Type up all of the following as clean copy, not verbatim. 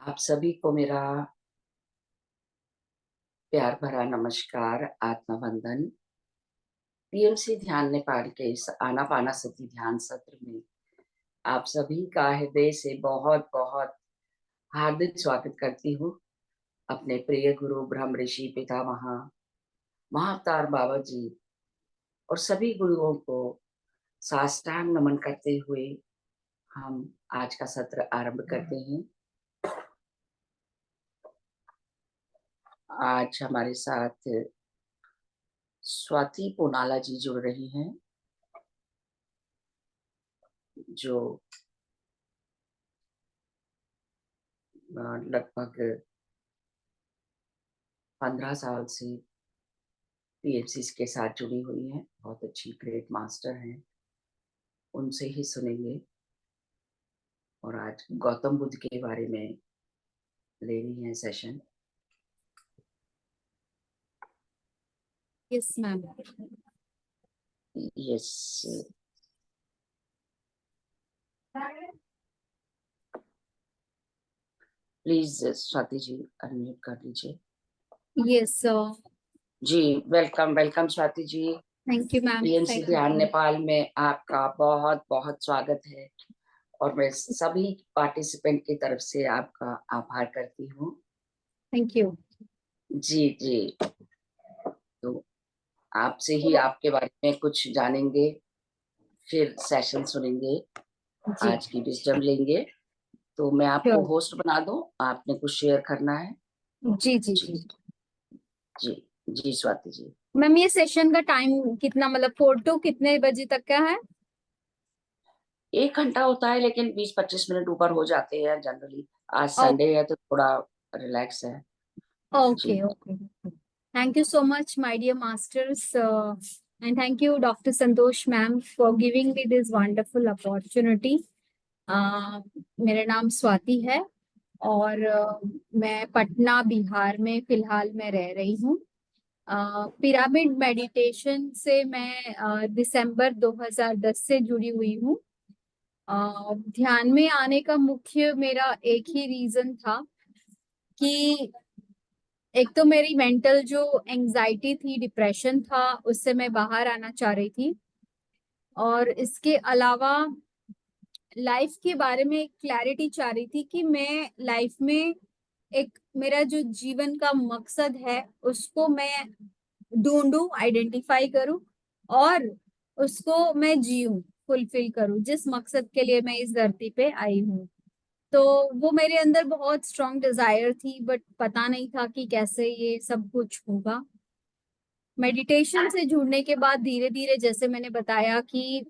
आप सभी को मेरा प्यार भरा नमस्कार, आत्मवंदन। पीएमसी ध्यान नेपाल के इस आनापानासति ध्यान सत्र में आप सभी का हृदय से बहुत बहुत हार्दिक स्वागत करती हूँ। अपने प्रिय गुरु ब्रह्म ऋषि पितामह महाअवतार बाबा जी और सभी गुरुओं को साष्टांग नमन करते हुए हम आज का सत्र आरंभ करते हैं। आज हमारे साथ स्वाति पोनाला जी जुड़ रही हैं, जो लगभग 15 साल से पीएमसी के साथ जुड़ी हुई हैं। बहुत अच्छी ग्रेट मास्टर हैं, उनसे ही सुनेंगे। और आज गौतम बुद्ध के बारे में ले रही हैं session. Yes ma'am. Yes, please Swati ji unmute कर लीजिए। Yes ji, welcome welcome Swati ji. Thank you ma'am. PMC ध्यान नेपाल में आपका बहुत बहुत स्वागत है और मैं सभी पार्टिसिपेंट की तरफ से आपका आभार करती हूँ। Thank you. जी जी, तो आपसे ही आपके बारे में कुछ जानेंगे, फिर सेशन सुनेंगे, आज की विजडम लेंगे। तो मैं आपको होस्ट बना दूं, आपने कुछ शेयर करना है? जी जी जी जी जी स्वाति जी। मैम, ये सेशन का टाइम कितना, मतलब 4 to कितने बजे तक का है? 1 घंटा होता है, लेकिन 20-25 मिनट ऊपर हो जाते हैं जनरली। आज संडे है तो थोड़ा रिलैक्स है। Okay okay, thank you so much my dear masters, and thank you Dr. Santosh ma'am for giving me this wonderful opportunity. मेरा नाम स्वाति है और मैं पटना बिहार में फिलहाल मैं रह रही हूँ। पिरामिड मेडिटेशन से मैं दिसंबर 2010 से जुड़ी हुई हूँ। ध्यान में आने का मुख्य मेरा एक ही रीजन था कि एक तो मेरी मेंटल जो एंजाइटी थी, डिप्रेशन था, उससे मैं बाहर आना चाह रही थी। और इसके अलावा लाइफ के बारे में एक क्लैरिटी चाह रही थी कि मैं लाइफ में एक मेरा जो जीवन का मकसद है उसको मैं ढूंढूं, आइडेंटिफाई करूं और उसको मैं जीऊं, फुलफिल करूं, जिस मकसद के लिए मैं इस धरती पे आई हूँ। तो वो मेरे अंदर बहुत स्ट्रॉन्ग डिजायर थी, बट पता नहीं था कि कैसे ये सब कुछ होगा। मेडिटेशन से जुड़ने के बाद धीरे धीरे, जैसे मैंने बताया कि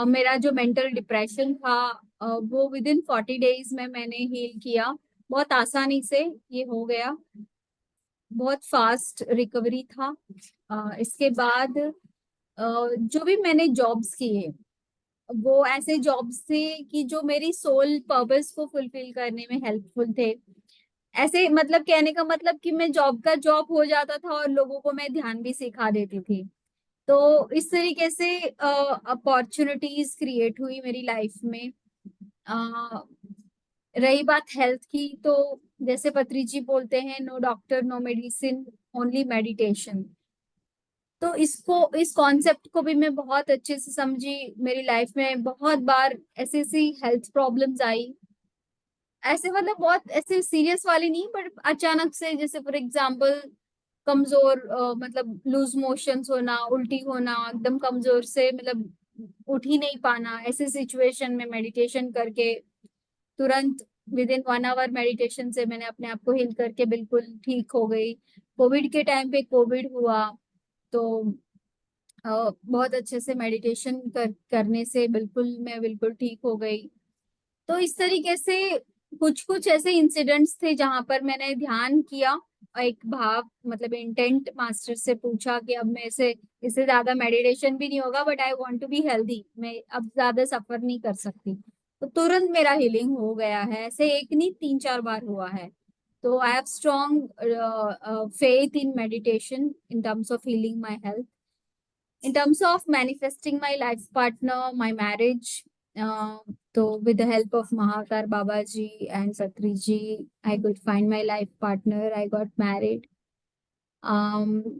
मेरा जो मेंटल डिप्रेशन था वो विद इन 40 डेज में मैंने हील किया। बहुत आसानी से ये हो गया, बहुत फास्ट रिकवरी था। इसके बाद जो भी मैंने जॉब्स किए वो ऐसे जॉब्स थे कि जो मेरी सोल पर्पस को फुलफिल करने में हेल्पफुल थे। ऐसे मतलब कहने का मतलब कि मैं जॉब का जॉब हो जाता था और लोगों को मैं ध्यान भी सिखा देती थी। तो इस तरीके से अपॉर्चुनिटीज क्रिएट हुई मेरी लाइफ में। रही बात हेल्थ की, तो जैसे पत्री जी बोलते हैं, no doctor no medicine, only meditation. तो इस कॉन्सेप्ट को भी मैं बहुत अच्छे से समझी। मेरी लाइफ में बहुत बार ऐसी ऐसी हेल्थ प्रॉब्लम्स आई, ऐसे मतलब बहुत ऐसे सीरियस वाली नहीं, बट अचानक से, जैसे फॉर एग्जांपल कमजोर, मतलब लूज मोशंस होना, उल्टी होना, एकदम कमजोर से, मतलब उठ ही नहीं पाना। ऐसे सिचुएशन में मेडिटेशन करके तुरंत विद इन 1 आवर मेडिटेशन से मैंने अपने आप को हील करके बिल्कुल ठीक हो गई। कोविड के टाइम पे कोविड हुआ तो बहुत अच्छे से मेडिटेशन करने से मैं बिल्कुल ठीक हो गई। तो इस तरीके से कुछ कुछ ऐसे इंसिडेंट्स थे जहां पर मैंने ध्यान किया, एक भाव मतलब इंटेंट मास्टर से पूछा कि अब मैं इससे ज्यादा मेडिटेशन भी नहीं होगा, but I want to be healthy, मैं अब ज्यादा सफर नहीं कर सकती। तो तुरंत मेरा हीलिंग हो गया है। ऐसे एक नहीं, 3-4 बार हुआ है। तो I have strong faith in meditation in terms of healing my health, in terms of manifesting my life partner, my marriage, So with the help of Mahakar Babaji and Satriji, I could find my life partner. I got married.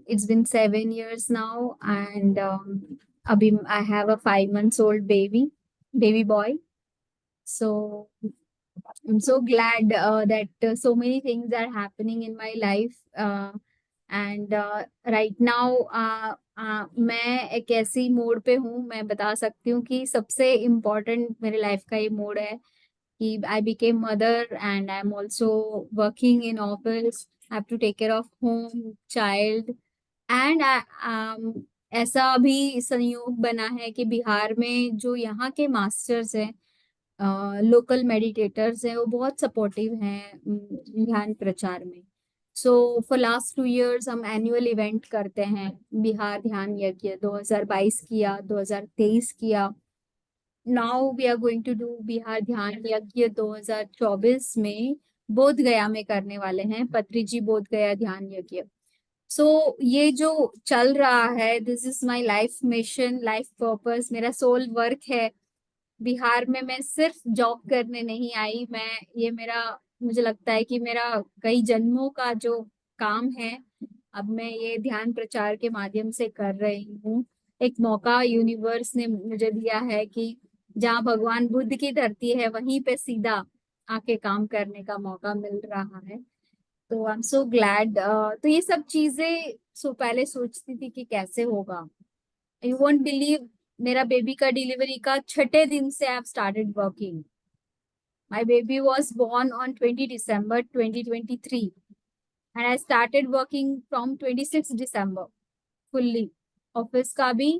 It's been 7 years now, and I have a 5 months old baby boy. So I'm so glad that so many things are happening in my life. And right now मैं एक ऐसी mode पे हूँ, मैं बता सकती हूँ कि सबसे इम्पोर्टेंट मेरे लाइफ का ये मोड है कि I became mother and I am also working in office, I have to take care of home child and ऐसा भी संयोग बना है कि बिहार में जो यहाँ के मास्टर्स हैं, लोकल मेडिटेटर्स हैं, वो बहुत सपोर्टिव हैं ध्यान प्रचार में. सो फॉर लास्ट 2 years हम एनुअल इवेंट करते हैं. बिहार ध्यान यज्ञ 2022 किया, 2023 किया. Now we are going to do Bihar ध्यान यज्ञ 2024 में बोध गया में करने वाले हैं, पत्रीजी बोध गया ध्यान यज्ञ. सो ये जो चल रहा है, this is my life mission, life purpose, मेरा सोल वर्क है. बिहार में मैं सिर्फ जॉब करने नहीं आई, मुझे लगता है कि मेरा कई जन्मों का जो काम है, अब मैं ये ध्यान प्रचार के माध्यम से कर रही हूँ. एक मौका यूनिवर्स ने मुझे दिया है कि जहाँ भगवान बुद्ध की धरती है, वहीं पे सीधा आके काम करने का मौका मिल रहा है. तो आई एम सो ग्लैड. तो ये सब चीजें पहले सोचती थी कि कैसे होगा. यू वोंट बिलीव, मेरा बेबी का डिलीवरी का 6ठे दिन से I have started working. My baby was born on 20 December 2023 and I started working from 26 December fully, office का भी.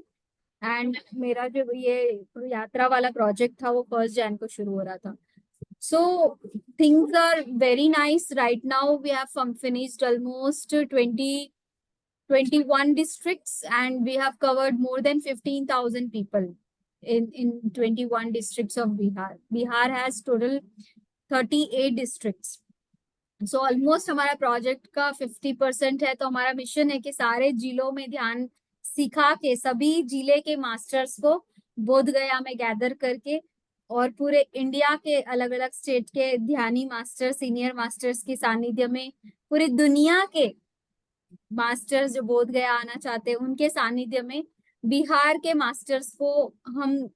एंड मेरा जो ये यात्रा वाला प्रोजेक्ट था, वो 1 January को शुरू हो रहा था. So things are very nice right now. We have finished almost 21 districts and we have covered more than 15,000 people in 21 districts of Bihar. Bihar has total 38 districts. So almost हमारा project का 50% है. तो हमारा मिशन है कि सारे जिलों में ध्यान सिखा के सभी जिले के मास्टर्स को बोध गया में गैदर करके और पूरे इंडिया के अलग अलग स्टेट के ध्यानी मास्टर, सीनियर मास्टर्स की सानिध्य में पूरी दुनिया के मास्टर्स जो बोध गया आना चाहते हैं, उनके सानिध्य में बिहार के मास्टर्स को हम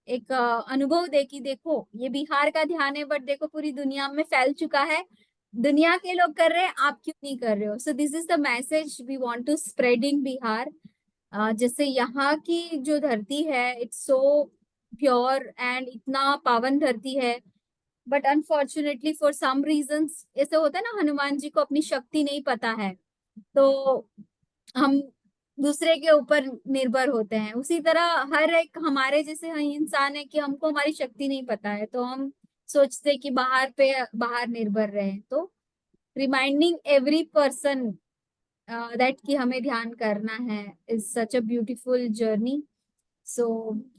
एक अनुभव दे कि देखो ये बिहार का ध्यान है, बट देखो पूरी दुनिया में फैल चुका है, दुनिया के लोग कर रहे हैं, आप क्यों नहीं कर रहे हो. So this is the message we want to spread in Bihar. जैसे यहाँ की जो धरती है, इट्स सो प्योर एंड इतना पावन धरती है, but unfortunately for some reasons ऐसे होता है ना, हनुमान जी को अपनी शक्ति नहीं पता है, तो हम दूसरे के ऊपर निर्भर होते हैं. उसी तरह हर एक हमारे जैसे इंसान है कि हमको हमारी शक्ति नहीं पता है, तो हम सोचते हैं कि बाहर निर्भर रहे. तो रिमाइंडिंग एवरी पर्सन दैट कि हमें ध्यान करना है is such a beautiful journey. So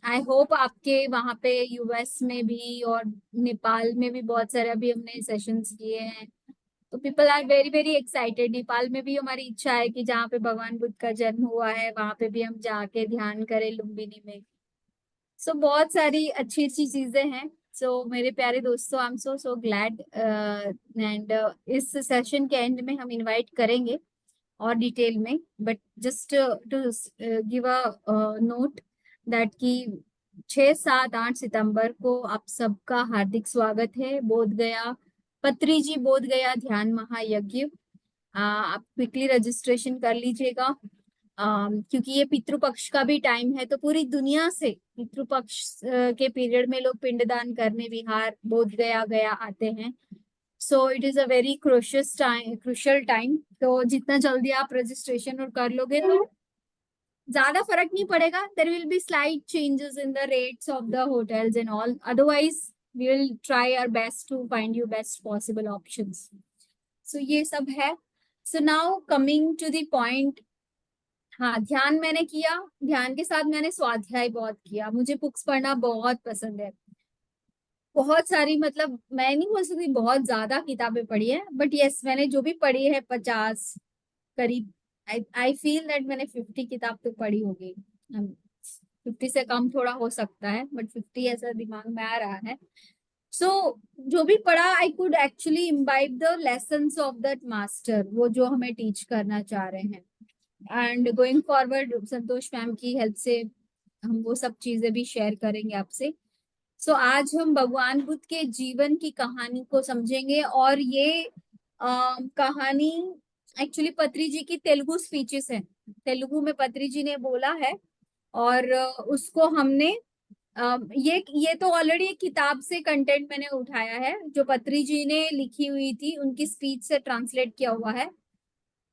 I hope आपके वहाँ पे यूएस में भी और नेपाल में भी बहुत सारे अभी हमने सेशंस किए हैं, तो people are very very excited. Nepal में भी हमारी इच्छा है कि जहाँ पे भगवान बुद्ध का जन्म हुआ है, वहां पे भी हम जाके ध्यान करें लुम्बिनी में. सो बहुत सारी अच्छी अच्छी चीजें हैं. सो मेरे प्यारे दोस्तों, I am so so glad. And इस सेशन के एंड में हम इनवाइट करेंगे और डिटेल में, but just to give a note that की 6, 7, 8 सितंबर को आप सबका हार्दिक स्वागत है बोध गया, पत्रीजी बोध गया ध्यान महायज्ञ. आप क्विकली रजिस्ट्रेशन कर लीजिएगा. क्योंकि ये पितृपक्ष का भी टाइम है, तो पूरी दुनिया से पितृपक्ष के पीरियड में लोग पिंडदान करने बिहार बोध गया आते हैं. So it is a very crucial time. तो जितना जल्दी आप रजिस्ट्रेशन और कर लोगे तो ज्यादा फर्क नहीं पड़ेगा. There will be slight changes in the rates of the hotels and all, otherwise we will try our best to find you best possible options. So ये सब है. So now coming to the point. हाँ, ध्यान मैंने किया, ध्यान के साथ मैंने स्वाध्याय बहुत किया. मुझे बुक्स पढ़ना बहुत पसंद है, बहुत सारी, मतलब मैं नहीं बोल सकती बहुत ज्यादा किताबें पढ़ी है, बट यस मैंने जो भी पढ़ी है 50 करीब, आई फील दैट मैंने 50 किताब तो पढ़ी होगी. 50 से कम थोड़ा हो सकता है, बट 50 ऐसा दिमाग में आ रहा है। सो जो भी पढ़ा, I could actually imbibe the lessons of that master, वो जो हमें टीच करना चाह रहे हैं। And going forward Santosh ma'am की हेल्प से हम वो सब चीजें भी शेयर करेंगे आपसे। सो आज हम भगवान बुद्ध के जीवन की कहानी को समझेंगे, और ये कहानी एक्चुअली पत्री जी की तेलुगु स्पीचेस है, तेलुगु में पत्री जी ने बोला है, और उसको हमने ये तो ऑलरेडी एक किताब से कंटेंट मैंने उठाया है, जो पत्री जी ने लिखी हुई थी, उनकी स्पीच से ट्रांसलेट किया हुआ है।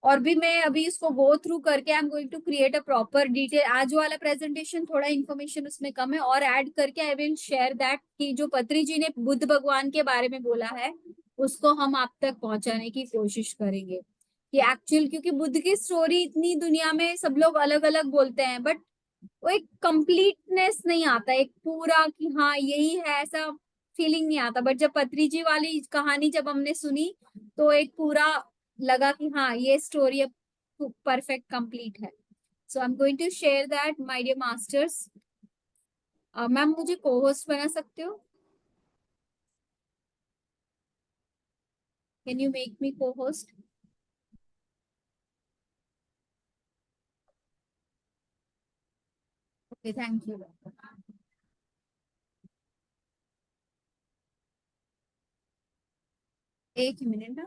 और भी मैं अभी इसको गो थ्रू करके I am going to create a proper detail. आज वाला प्रेजेंटेशन थोड़ा इन्फॉर्मेशन उसमें कम है, और ऐड करके आई विल शेयर दैट कि जो पत्री जी ने बुद्ध भगवान के बारे में बोला है उसको हम आप तक पहुंचाने की कोशिश करेंगे कि एक्चुअल, क्योंकि बुद्ध की स्टोरी इतनी दुनिया में सब लोग अलग अलग बोलते हैं, बट वो एक कंप्लीटनेस नहीं आता, एक पूरा कि हाँ यही है ऐसा फीलिंग नहीं आता। बट जब पत्री जी वाली कहानी जब हमने सुनी तो एक पूरा लगा कि हाँ ये स्टोरी अब परफेक्ट कंप्लीट है। So I am going to share that my dear masters. Ma'am मुझे को होस्ट बना सकते हो? कैन यू मेक मी को होस्ट? Okay, thank you. एक ही मिनट।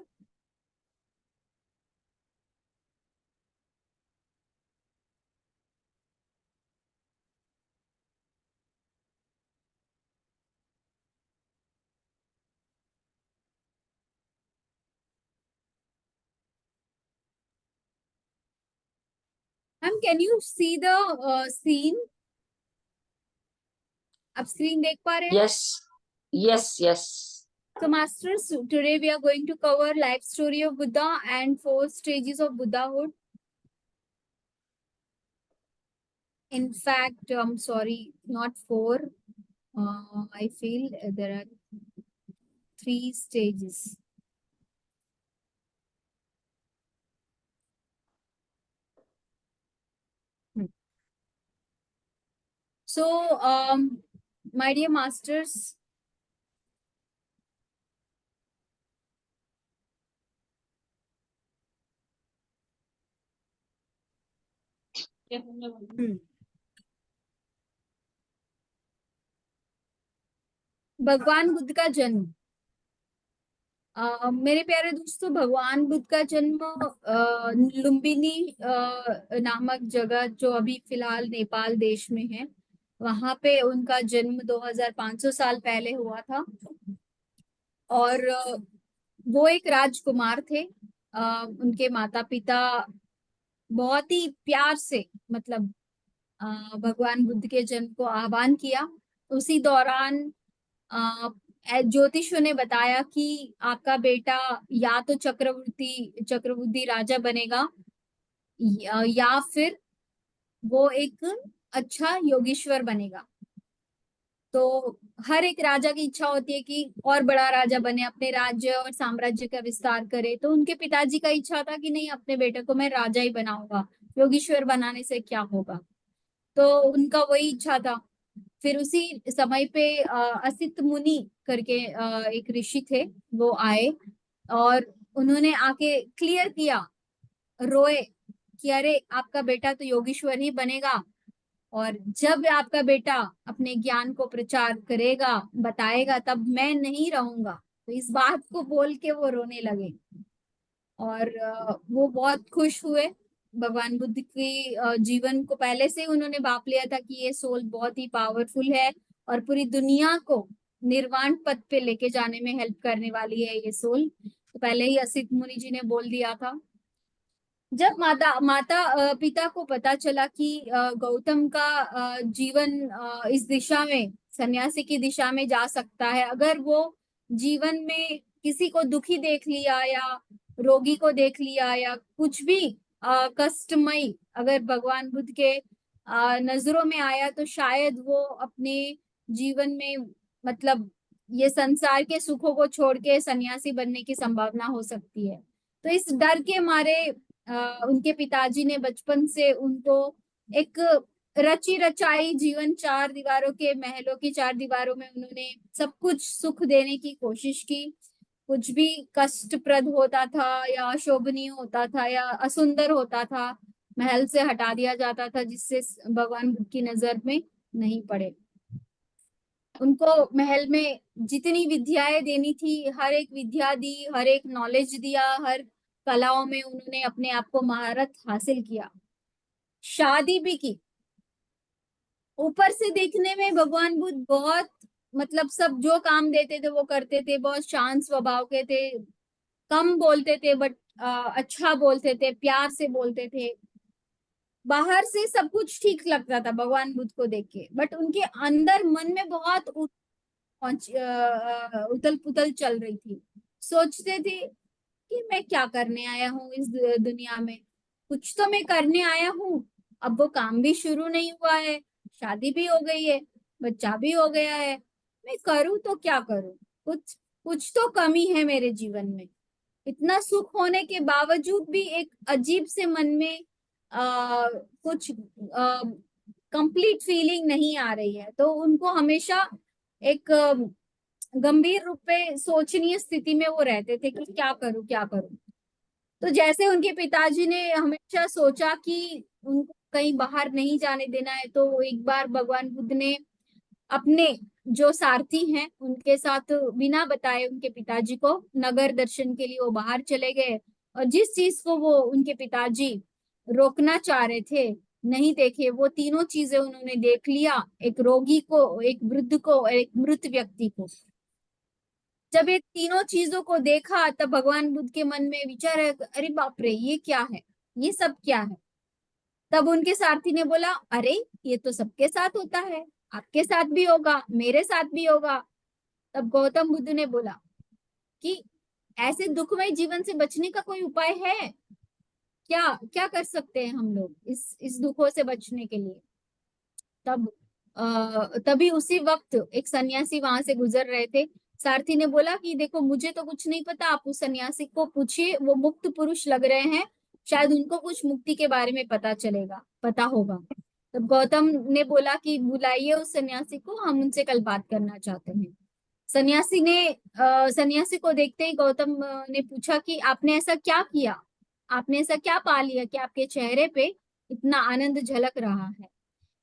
Ma'am can you see the scene? आप स्क्रीन देख पा रहे हैं? Yes, yes, yes. So masters, today we are going to cover life story of Buddha and 4 stages of Buddhahood. In fact, I'm sorry, not 4. I feel there are 3 stages. So, my dear masters, भगवान बुद्ध का जन्म। मेरे प्यारे दोस्तों, भगवान बुद्ध का जन्म लुम्बिनी नामक जगह, जो अभी फिलहाल नेपाल देश में है, वहां पे उनका जन्म 2500 साल पहले हुआ था। और वो एक राजकुमार थे। उनके माता पिता बहुत ही प्यार से, मतलब भगवान बुद्ध के जन्म को आह्वान किया। उसी दौरान ज्योतिषों ने बताया कि आपका बेटा या तो चक्रवर्ती चक्रवर्ती राजा बनेगा, या फिर वो एक अच्छा योगीश्वर बनेगा। तो हर एक राजा की इच्छा होती है कि और बड़ा राजा बने, अपने राज्य और साम्राज्य का विस्तार करे। तो उनके पिताजी का इच्छा था कि नहीं, अपने बेटे को मैं राजा ही बनाऊंगा, योगीश्वर बनाने से क्या होगा। तो उनका वही इच्छा था। फिर उसी समय पे असित मुनि करके एक ऋषि थे, वो आए और उन्होंने आके क्लियर किया, रोए कि अरे आपका बेटा तो योगीश्वर ही बनेगा, और जब आपका बेटा अपने ज्ञान को प्रचार करेगा, बताएगा, तब मैं नहीं रहूंगा। तो इस बात को बोल के वो रोने लगे, और वो बहुत खुश हुए। भगवान बुद्ध की जीवन को पहले से ही उन्होंने भाप लिया था कि ये सोल बहुत ही पावरफुल है और पूरी दुनिया को निर्वाण पथ पे लेके जाने में हेल्प करने वाली है ये सोल। तो पहले ही असित मुनि जी ने बोल दिया था। जब पिता को पता चला कि गौतम का जीवन इस दिशा में, सन्यासी की दिशा में जा सकता है, अगर वो जीवन में किसी को दुखी देख लिया या रोगी को देख लिया या कुछ भी कष्टमय अगर भगवान बुद्ध के नजरों में आया, तो शायद वो अपने जीवन में, मतलब ये संसार के सुखों को छोड़ के सन्यासी बनने की संभावना हो सकती है। तो इस डर के मारे उनके पिताजी ने बचपन से उनको एक रची रचाई जीवन चार दीवारों के महलों की चार दीवारों में उन्होंने सब कुछ सुख देने की कोशिश की। कुछ भी कष्टप्रद होता था या अशोभनीय होता था या असुंदर होता था, महल से हटा दिया जाता था जिससे भगवान बुद्ध की नजर में नहीं पड़े। उनको महल में जितनी विद्याएं देनी थी हर एक विद्या दी, हर एक नॉलेज दिया, हर कलाओं में उन्होंने अपने आप को महारत हासिल किया। शादी भी की। ऊपर से देखने में भगवान बुद्ध बहुत, मतलब सब जो काम देते थे वो करते थे, बहुत शांत स्वभाव के थे, कम बोलते थे बट अच्छा बोलते थे, प्यार से बोलते थे। बाहर से सब कुछ ठीक लगता था भगवान बुद्ध को देख के, बट उनके अंदर मन में बहुत उथल पुथल चल रही थी। सोचते थे कि मैं क्या करने आया हूँ इस दुनिया में, कुछ तो मैं करने आया हूँ। अब वो काम भी शुरू नहीं हुआ है, शादी भी हो गई है, बच्चा भी हो गया है, मैं करूँ तो क्या करूँ? कुछ कुछ तो कमी है मेरे जीवन में। इतना सुख होने के बावजूद भी एक अजीब से मन में कुछ कंप्लीट फीलिंग नहीं आ रही है। तो उनको हमेशा एक गंभीर रूप पे सोचनीय स्थिति में वो रहते थे कि क्या करूं क्या करूं। तो जैसे उनके पिताजी ने हमेशा सोचा कि उनको कहीं बाहर नहीं जाने देना है, तो एक बार भगवान बुद्ध ने अपने जो सारथी हैं उनके साथ बिना बताए उनके पिताजी को नगर दर्शन के लिए वो बाहर चले गए। और जिस चीज को वो उनके पिताजी रोकना चाह रहे थे नहीं देखे, वो तीनों चीजें उन्होंने देख लिया। एक रोगी को, एक वृद्ध को, एक मृत व्यक्ति को। जब ये तीनों चीजों को देखा तब भगवान बुद्ध के मन में विचार है, अरे बाप रे ये क्या है, ये सब क्या है? तब उनके सारथी ने बोला, अरे ये तो सबके साथ होता है, आपके साथ भी होगा, मेरे साथ भी होगा। तब गौतम बुद्ध ने बोला कि ऐसे दुखमय जीवन से बचने का कोई उपाय है क्या? क्या कर सकते हैं हम लोग इस दुखों से बचने के लिए? तब तभी उसी वक्त एक सन्यासी वहां से गुजर रहे थे। सारथी ने बोला कि देखो मुझे तो कुछ नहीं पता, आप उस सन्यासी को पूछिए, वो मुक्त पुरुष लग रहे हैं, शायद उनको कुछ मुक्ति के बारे में पता होगा। तब गौतम ने बोला कि बुलाइए उस सन्यासी को, हम उनसे कल बात करना चाहते हैं। सन्यासी को देखते ही गौतम ने पूछा कि आपने ऐसा क्या किया, आपने ऐसा क्या पा लिया कि आपके चेहरे पे इतना आनंद झलक रहा है?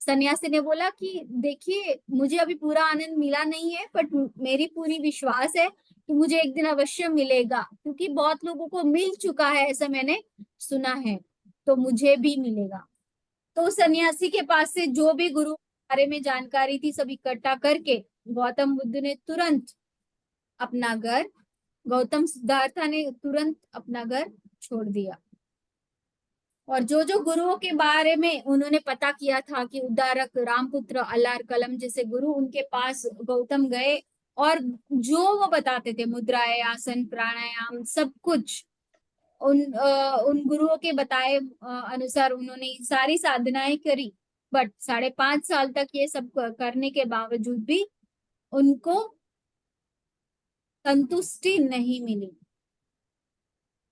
सन्यासी ने बोला कि देखिए मुझे अभी पूरा आनंद मिला नहीं है, बट मेरी पूरी विश्वास है कि मुझे एक दिन अवश्य मिलेगा, क्योंकि बहुत लोगों को मिल चुका है ऐसा मैंने सुना है, तो मुझे भी मिलेगा। तो सन्यासी के पास से जो भी गुरु के बारे में जानकारी थी सब इकट्ठा करके गौतम बुद्ध ने तुरंत अपना घर, गौतम सिद्धार्था ने तुरंत अपना घर छोड़ दिया। और जो जो गुरुओं के बारे में उन्होंने पता किया था कि उद्धारक, रामपुत्र, अल्लार कलम जैसे गुरु, उनके पास गौतम गए और जो वो बताते थे, मुद्राएं, आसन, प्राणायाम, सब कुछ उन गुरुओं के बताए अनुसार उन्होंने सारी साधनाएं करी। बट 5.5 साल तक ये सब करने के बावजूद भी उनको संतुष्टि नहीं मिली।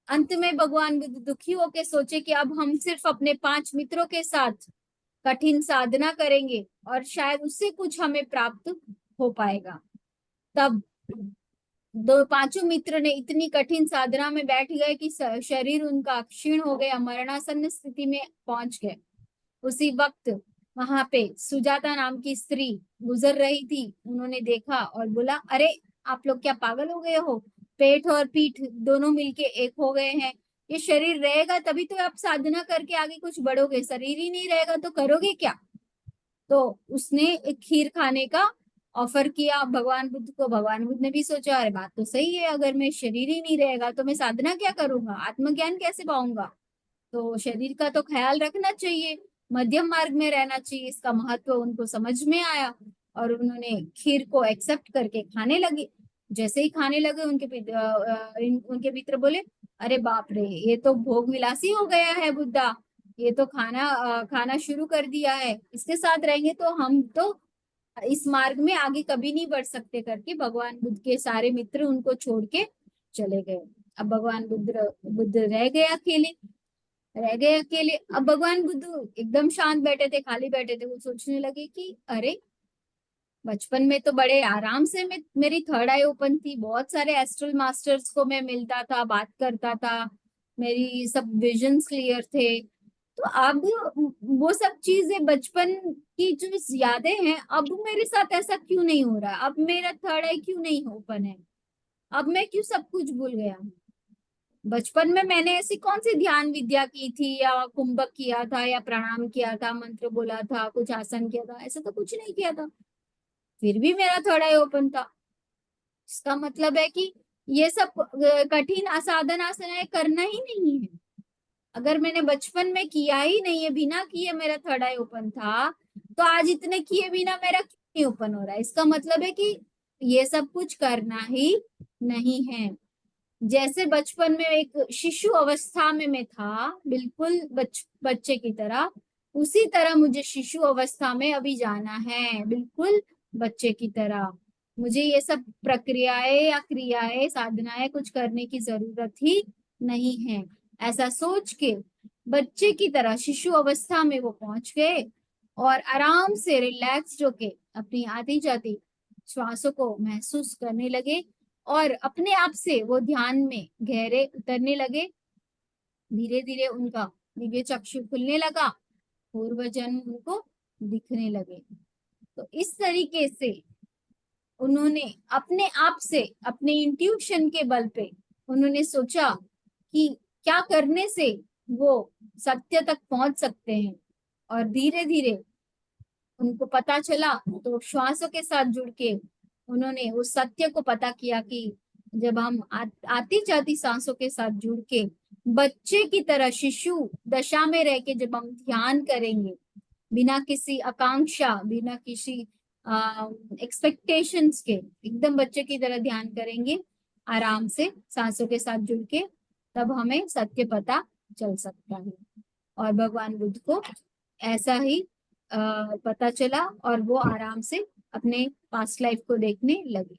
अंत में भगवान बुद्ध दुखी होकर सोचे कि अब हम सिर्फ अपने 5 मित्रों के साथ कठिन साधना करेंगे और शायद उससे कुछ हमें प्राप्त हो पाएगा। तब दो पांचों मित्र ने इतनी कठिन साधना में बैठ गए कि शरीर उनका क्षीण हो गया, मरणासन्न स्थिति में पहुंच गए। उसी वक्त वहां पे सुजाता नाम की स्त्री गुजर रही थी। उन्होंने देखा और बोला, अरे आप लोग क्या पागल हो गए हो? पेट और पीठ दोनों मिलके एक हो गए हैं। ये शरीर रहेगा तभी तो आप साधना करके आगे कुछ बढ़ोगे, शरीर ही नहीं रहेगा तो करोगे क्या? तो उसने एक खीर खाने का ऑफर किया भगवान बुद्ध को। भगवान बुद्ध ने भी सोचा, अरे बात तो सही है, अगर मैं शरीर ही नहीं रहेगा तो मैं साधना क्या करूंगा, आत्मज्ञान कैसे पाऊंगा? तो शरीर का तो ख्याल रखना चाहिए, मध्यम मार्ग में रहना चाहिए। इसका महत्व उनको समझ में आया और उन्होंने खीर को एक्सेप्ट करके खाने लगे। जैसे ही खाने लगे उनके मित्र बोले, अरे बाप रे ये तो भोग विलासी हो गया है बुद्धा, ये तो खाना शुरू कर दिया है, इसके साथ रहेंगे तो हम तो इस मार्ग में आगे कभी नहीं बढ़ सकते, करके भगवान बुद्ध के सारे मित्र उनको छोड़ के चले गए। अब भगवान बुद्ध रह गए अकेले। रह गए अकेले। अब भगवान बुद्ध एकदम शांत बैठे थे, खाली बैठे थे, वो सोचने लगे कि अरे बचपन में तो बड़े आराम से मेरी थर्ड आई ओपन थी, बहुत सारे एस्ट्रल मास्टर्स को मैं मिलता था, बात करता था, मेरी सब विजन्स क्लियर थे। तो अब वो सब चीजें बचपन की जो यादें हैं, अब मेरे साथ ऐसा क्यों नहीं हो रहा? अब मेरा थर्ड आई क्यों नहीं ओपन है? अब मैं क्यों सब कुछ भूल गया? बचपन में मैंने ऐसी कौन सी ध्यान विद्या की थी, या कुंभक किया था, या प्रणाम किया था, मंत्र बोला था, कुछ आसन किया था? ऐसा तो कुछ नहीं किया था, फिर भी मेरा थर्ड आई ओपन था। इसका मतलब है कि ये सब कठिन असाधन आसनाएं करना ही नहीं है। अगर मैंने बचपन में किया ही नहीं है, बिना किए मेरा थर्ड आई ओपन था, तो आज इतने किए बिना मेरा क्यों नहीं ओपन हो रहा है? इसका मतलब है कि ये सब कुछ करना ही नहीं है। जैसे बचपन में एक शिशु अवस्था में मैं था, बिल्कुल बच्चे की तरह, उसी तरह मुझे शिशु अवस्था में अभी जाना है, बिल्कुल बच्चे की तरह। मुझे ये सब प्रक्रियाएं या क्रियाएं साधनाएं कुछ करने की जरूरत ही नहीं है। ऐसा सोच के बच्चे की तरह शिशु अवस्था में वो पहुंच गए, और आराम से रिलैक्स होके अपनी आती जाती श्वासों को महसूस करने लगे, और अपने आप से वो ध्यान में गहरे उतरने लगे। धीरे धीरे उनका दिव्य चक्षु खुलने लगा, पूर्व जन्म उनको दिखने लगे। तो इस तरीके से उन्होंने अपने आप से, अपने इंट्यूशन के बल पे उन्होंने सोचा कि क्या करने से वो सत्य तक पहुंच सकते हैं। और धीरे धीरे उनको पता चला, तो श्वासों के साथ जुड़ के उन्होंने उस सत्य को पता किया कि जब हम आती जाती सांसों के साथ जुड़ के बच्चे की तरह शिशु दशा में रह के जब हम ध्यान करेंगे, बिना किसी आकांक्षा, बिना किसी एक्सपेक्टेशंस के, एकदम बच्चे की तरह ध्यान करेंगे आराम से सांसों के साथ जुड़ के, तब हमें सत्य पता चल सकता है। और भगवान बुद्ध को ऐसा ही पता चला, और वो आराम से अपने पास्ट लाइफ को देखने लगे।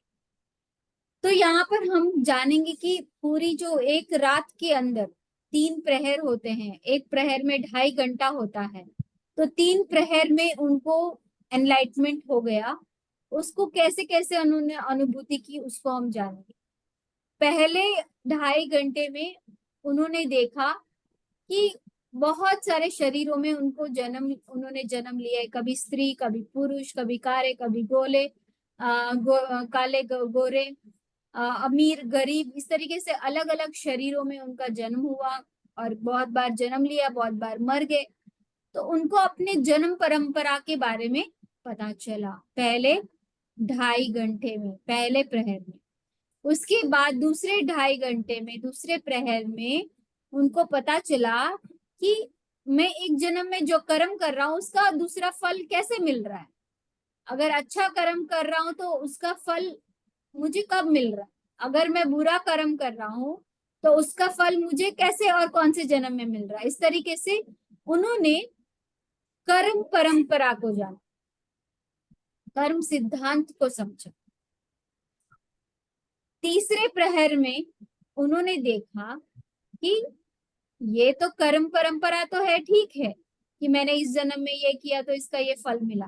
तो यहाँ पर हम जानेंगे कि पूरी जो एक रात के अंदर 3 प्रहर होते हैं, एक प्रहर में 2.5 घंटा होता है, तो 3 प्रहर में उनको एनलाइटमेंट हो गया। उसको कैसे कैसे उन्होंने अनुभूति की, उसको हम जानेंगे। पहले 2.5 घंटे में उन्होंने देखा कि बहुत सारे शरीरों में उन्होंने जन्म लिया है, कभी स्त्री, कभी पुरुष, कभी कारे, कभी गोले, काले, गोरे, अमीर, गरीब, इस तरीके से अलग अलग शरीरों में उनका जन्म हुआ, और बहुत बार जन्म लिया, बहुत बार मर गए। तो उनको अपने जन्म परंपरा के बारे में पता चला पहले 2.5 घंटे में, पहले प्रहर में। उसके बाद दूसरे 2.5 घंटे में, दूसरे प्रहर में उनको पता चला कि मैं एक जन्म में जो कर्म कर रहा हूँ उसका दूसरा फल कैसे मिल रहा है। अगर अच्छा कर्म कर रहा हूं तो उसका फल मुझे कब मिल रहा है, अगर मैं बुरा कर्म कर रहा हूं तो उसका फल मुझे कैसे और कौन से जन्म में मिल रहा है। इस तरीके से उन्होंने कर्म परंपरा को जाना, कर्म सिद्धांत को समझा। तीसरे प्रहर में उन्होंने देखा कि ये तो कर्म परंपरा तो है, ठीक है कि मैंने इस जन्म में ये किया तो इसका ये फल मिला,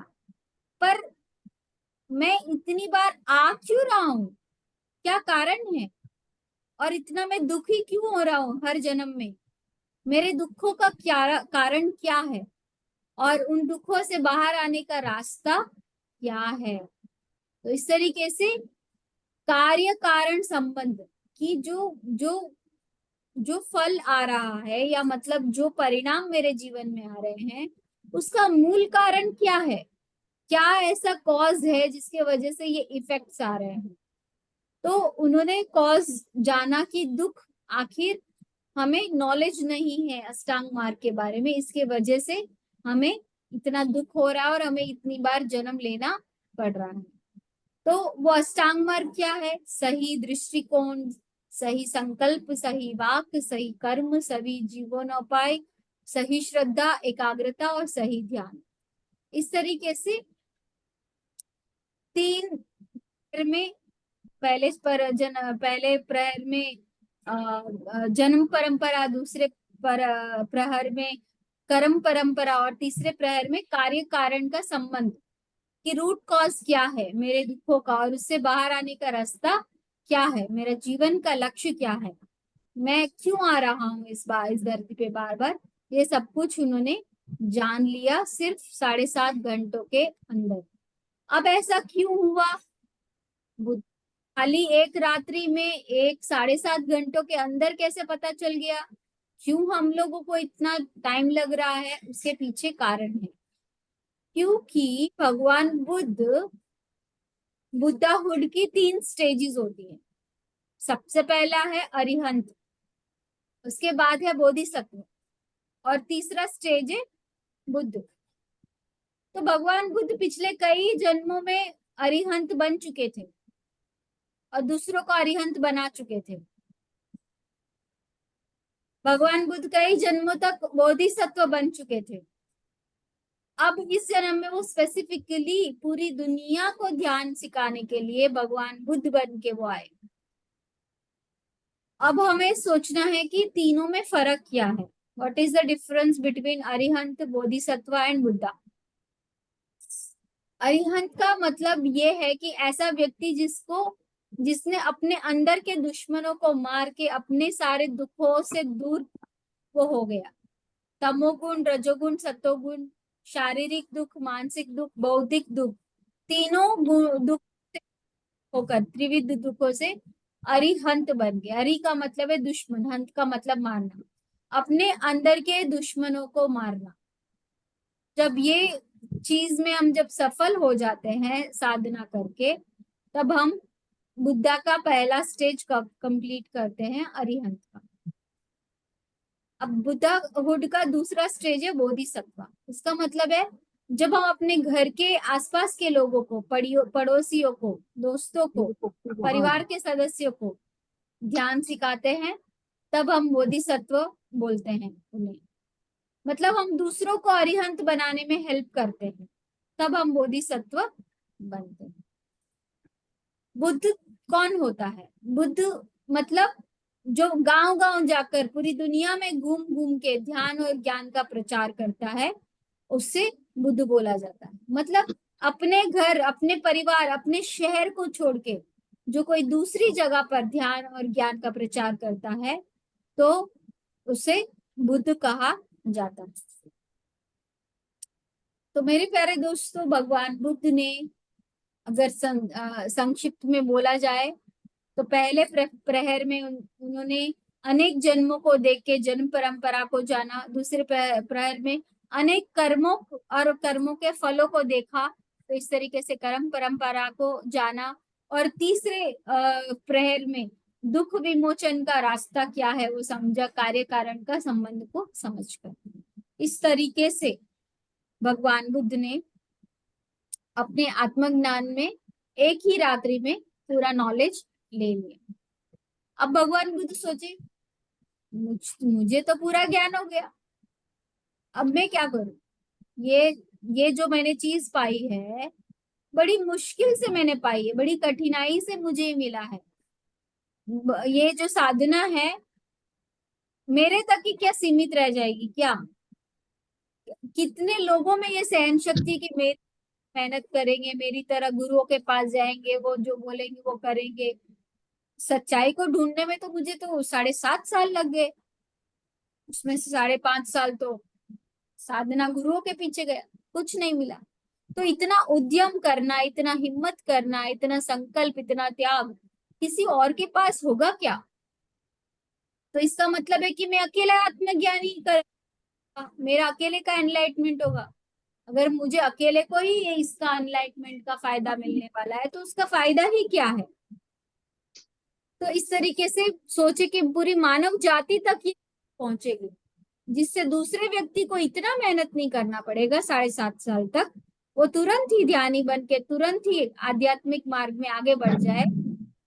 पर मैं इतनी बार आ क्यों रहा हूं, क्या कारण है? और इतना मैं दुखी क्यों हो रहा हूँ हर जन्म में? मेरे दुखों का क्या कारण क्या है, और उन दुखों से बाहर आने का रास्ता क्या है? तो इस तरीके से कार्य कारण संबंध की जो जो जो फल आ रहा है, या मतलब जो परिणाम मेरे जीवन में आ रहे हैं, उसका मूल कारण क्या है? क्या ऐसा कॉज है जिसके वजह से ये इफेक्ट्स आ रहे हैं? तो उन्होंने कॉज जाना कि दुख, आखिर हमें नॉलेज नहीं है अष्टांग मार्ग के बारे में, इसके वजह से हमें इतना दुख हो रहा है और हमें इतनी बार जन्म लेना पड़ रहा है। तो वो अष्टांग मार्ग क्या है? सही दृष्टिकोण, सही संकल्प, सही वाक, सही कर्म, सही जीवनोपाय, सही श्रद्धा, एकाग्रता और सही ध्यान। इस तरीके से 3 में, पहले प्रहर में जन्म परंपरा, दूसरे प्रहर में कर्म परंपरा और तीसरे प्रहर में कार्य कारण का संबंध, कि रूट कॉज क्या है मेरे दुखों का और उससे बाहर आने का रास्ता क्या है, मेरा जीवन का लक्ष्य क्या है, मैं क्यों आ रहा हूँ इस धरती पे बार बार, ये सब कुछ उन्होंने जान लिया सिर्फ 7.5 घंटों के अंदर। अब ऐसा क्यों हुआ? खाली एक रात्रि में 7.5 घंटों के अंदर कैसे पता चल गया? क्यों हम लोगों को इतना टाइम लग रहा है? उसके पीछे कारण है, क्योंकि भगवान बुद्धाहुड की 3 स्टेजेस होती है। सबसे पहला है अरिहंत, उसके बाद है बोधिसत्व और तीसरा स्टेज है बुद्ध। तो भगवान बुद्ध पिछले कई जन्मों में अरिहंत बन चुके थे और दूसरों को अरिहंत बना चुके थे। भगवान बुद्ध कई जन्मों तक बोधिसत्व बन चुके थे। अब इस जन्म में वो स्पेसिफिकली पूरी दुनिया को ध्यान सिखाने के लिए भगवान बुद्ध बन के वो आए। अब हमें सोचना है कि तीनों में फर्क क्या है। What is the difference between Arihant, Bodhisattva and Buddha? Arihant का मतलब ये है कि ऐसा व्यक्ति जिसने अपने अंदर के दुश्मनों को मार के अपने सारे दुखों से दूर वो हो गया। तमोगुण, रजोगुण, सतोगुण, शारीरिक दुख, मानसिक दुख, बौद्धिक दुख, तीनों दुख से होकर त्रिविध दुखों से अरिहंत बन गए। अरि का मतलब है दुश्मन, हंत का मतलब मारना, अपने अंदर के दुश्मनों को मारना। जब ये चीज में हम जब सफल हो जाते हैं साधना करके, तब हम बुद्धा का पहला स्टेज कंप्लीट करते हैं, अरिहंत का। अब बुद्धाहुड का दूसरा स्टेज है बोधिसत्व। इसका मतलब है जब हम अपने घर के आसपास के लोगों को, पड़ोसियों को, दोस्तों को, परिवार के सदस्यों को ध्यान सिखाते हैं, तब हम बोधिसत्व बोलते हैं उन्हें। मतलब हम दूसरों को अरिहंत बनाने में हेल्प करते हैं, तब हम बोधिसत्व बनते हैं। बुद्ध कौन होता है? बुद्ध मतलब जो गांव गांव जाकर पूरी दुनिया में घूम घूम के ध्यान और ज्ञान का प्रचार करता है, उससे बुद्ध बोला जाता है। मतलब अपने घर, अपने परिवार, अपने शहर को छोड़ के जो कोई दूसरी जगह पर ध्यान और ज्ञान का प्रचार करता है, तो उसे बुद्ध कहा जाता है। तो मेरे प्यारे दोस्तों, भगवान बुद्ध ने अगर संक्षिप्त में बोला जाए तो पहले प्रहर में उन्होंने अनेक जन्मों को देख के जन्म परंपरा को जाना। दूसरे प्रहर में अनेक कर्मों और कर्मों के फलों को देखा, तो इस तरीके से कर्म परंपरा को जाना। और तीसरे प्रहर में दुख विमोचन का रास्ता क्या है वो समझा, कार्य कारण का संबंध को समझकर। इस तरीके से भगवान बुद्ध ने अपने आत्मज्ञान में एक ही रात्रि में पूरा नॉलेज ले लिया। अब भगवान बुद्ध सोचे मुझे तो पूरा ज्ञान हो गया, अब मैं क्या करूं? ये जो मैंने चीज पाई है, बड़ी मुश्किल से मैंने पाई है, बड़ी कठिनाई से मुझे मिला है। ये जो साधना है मेरे तक ही क्या सीमित रह जाएगी क्या? कितने लोगों में ये सहन शक्ति की मेरी मेहनत करेंगे, मेरी तरह गुरुओं के पास जाएंगे, वो जो बोलेंगे वो करेंगे। सच्चाई को ढूंढने में तो मुझे तो 7.5 साल लग गए, उसमें से 5.5 साल तो साधना गुरुओं के पीछे गया, कुछ नहीं मिला। तो इतना उद्यम करना, इतना हिम्मत करना, इतना संकल्प, इतना त्याग किसी और के पास होगा क्या? तो इसका मतलब है कि मैं अकेला आत्मज्ञानी कर, मेरा अकेले का एनलाइटमेंट होगा। अगर मुझे अकेले को ही ये इसका एनलाइटमेंट का फायदा मिलने वाला है, तो उसका फायदा ही क्या है? तो इस तरीके से सोचे कि पूरी मानव जाति तक ये पहुंचेगी, जिससे दूसरे व्यक्ति को इतना मेहनत नहीं करना पड़ेगा 7.5 साल तक, वो तुरंत ही ध्यानी बन के तुरंत ही आध्यात्मिक मार्ग में आगे बढ़ जाए।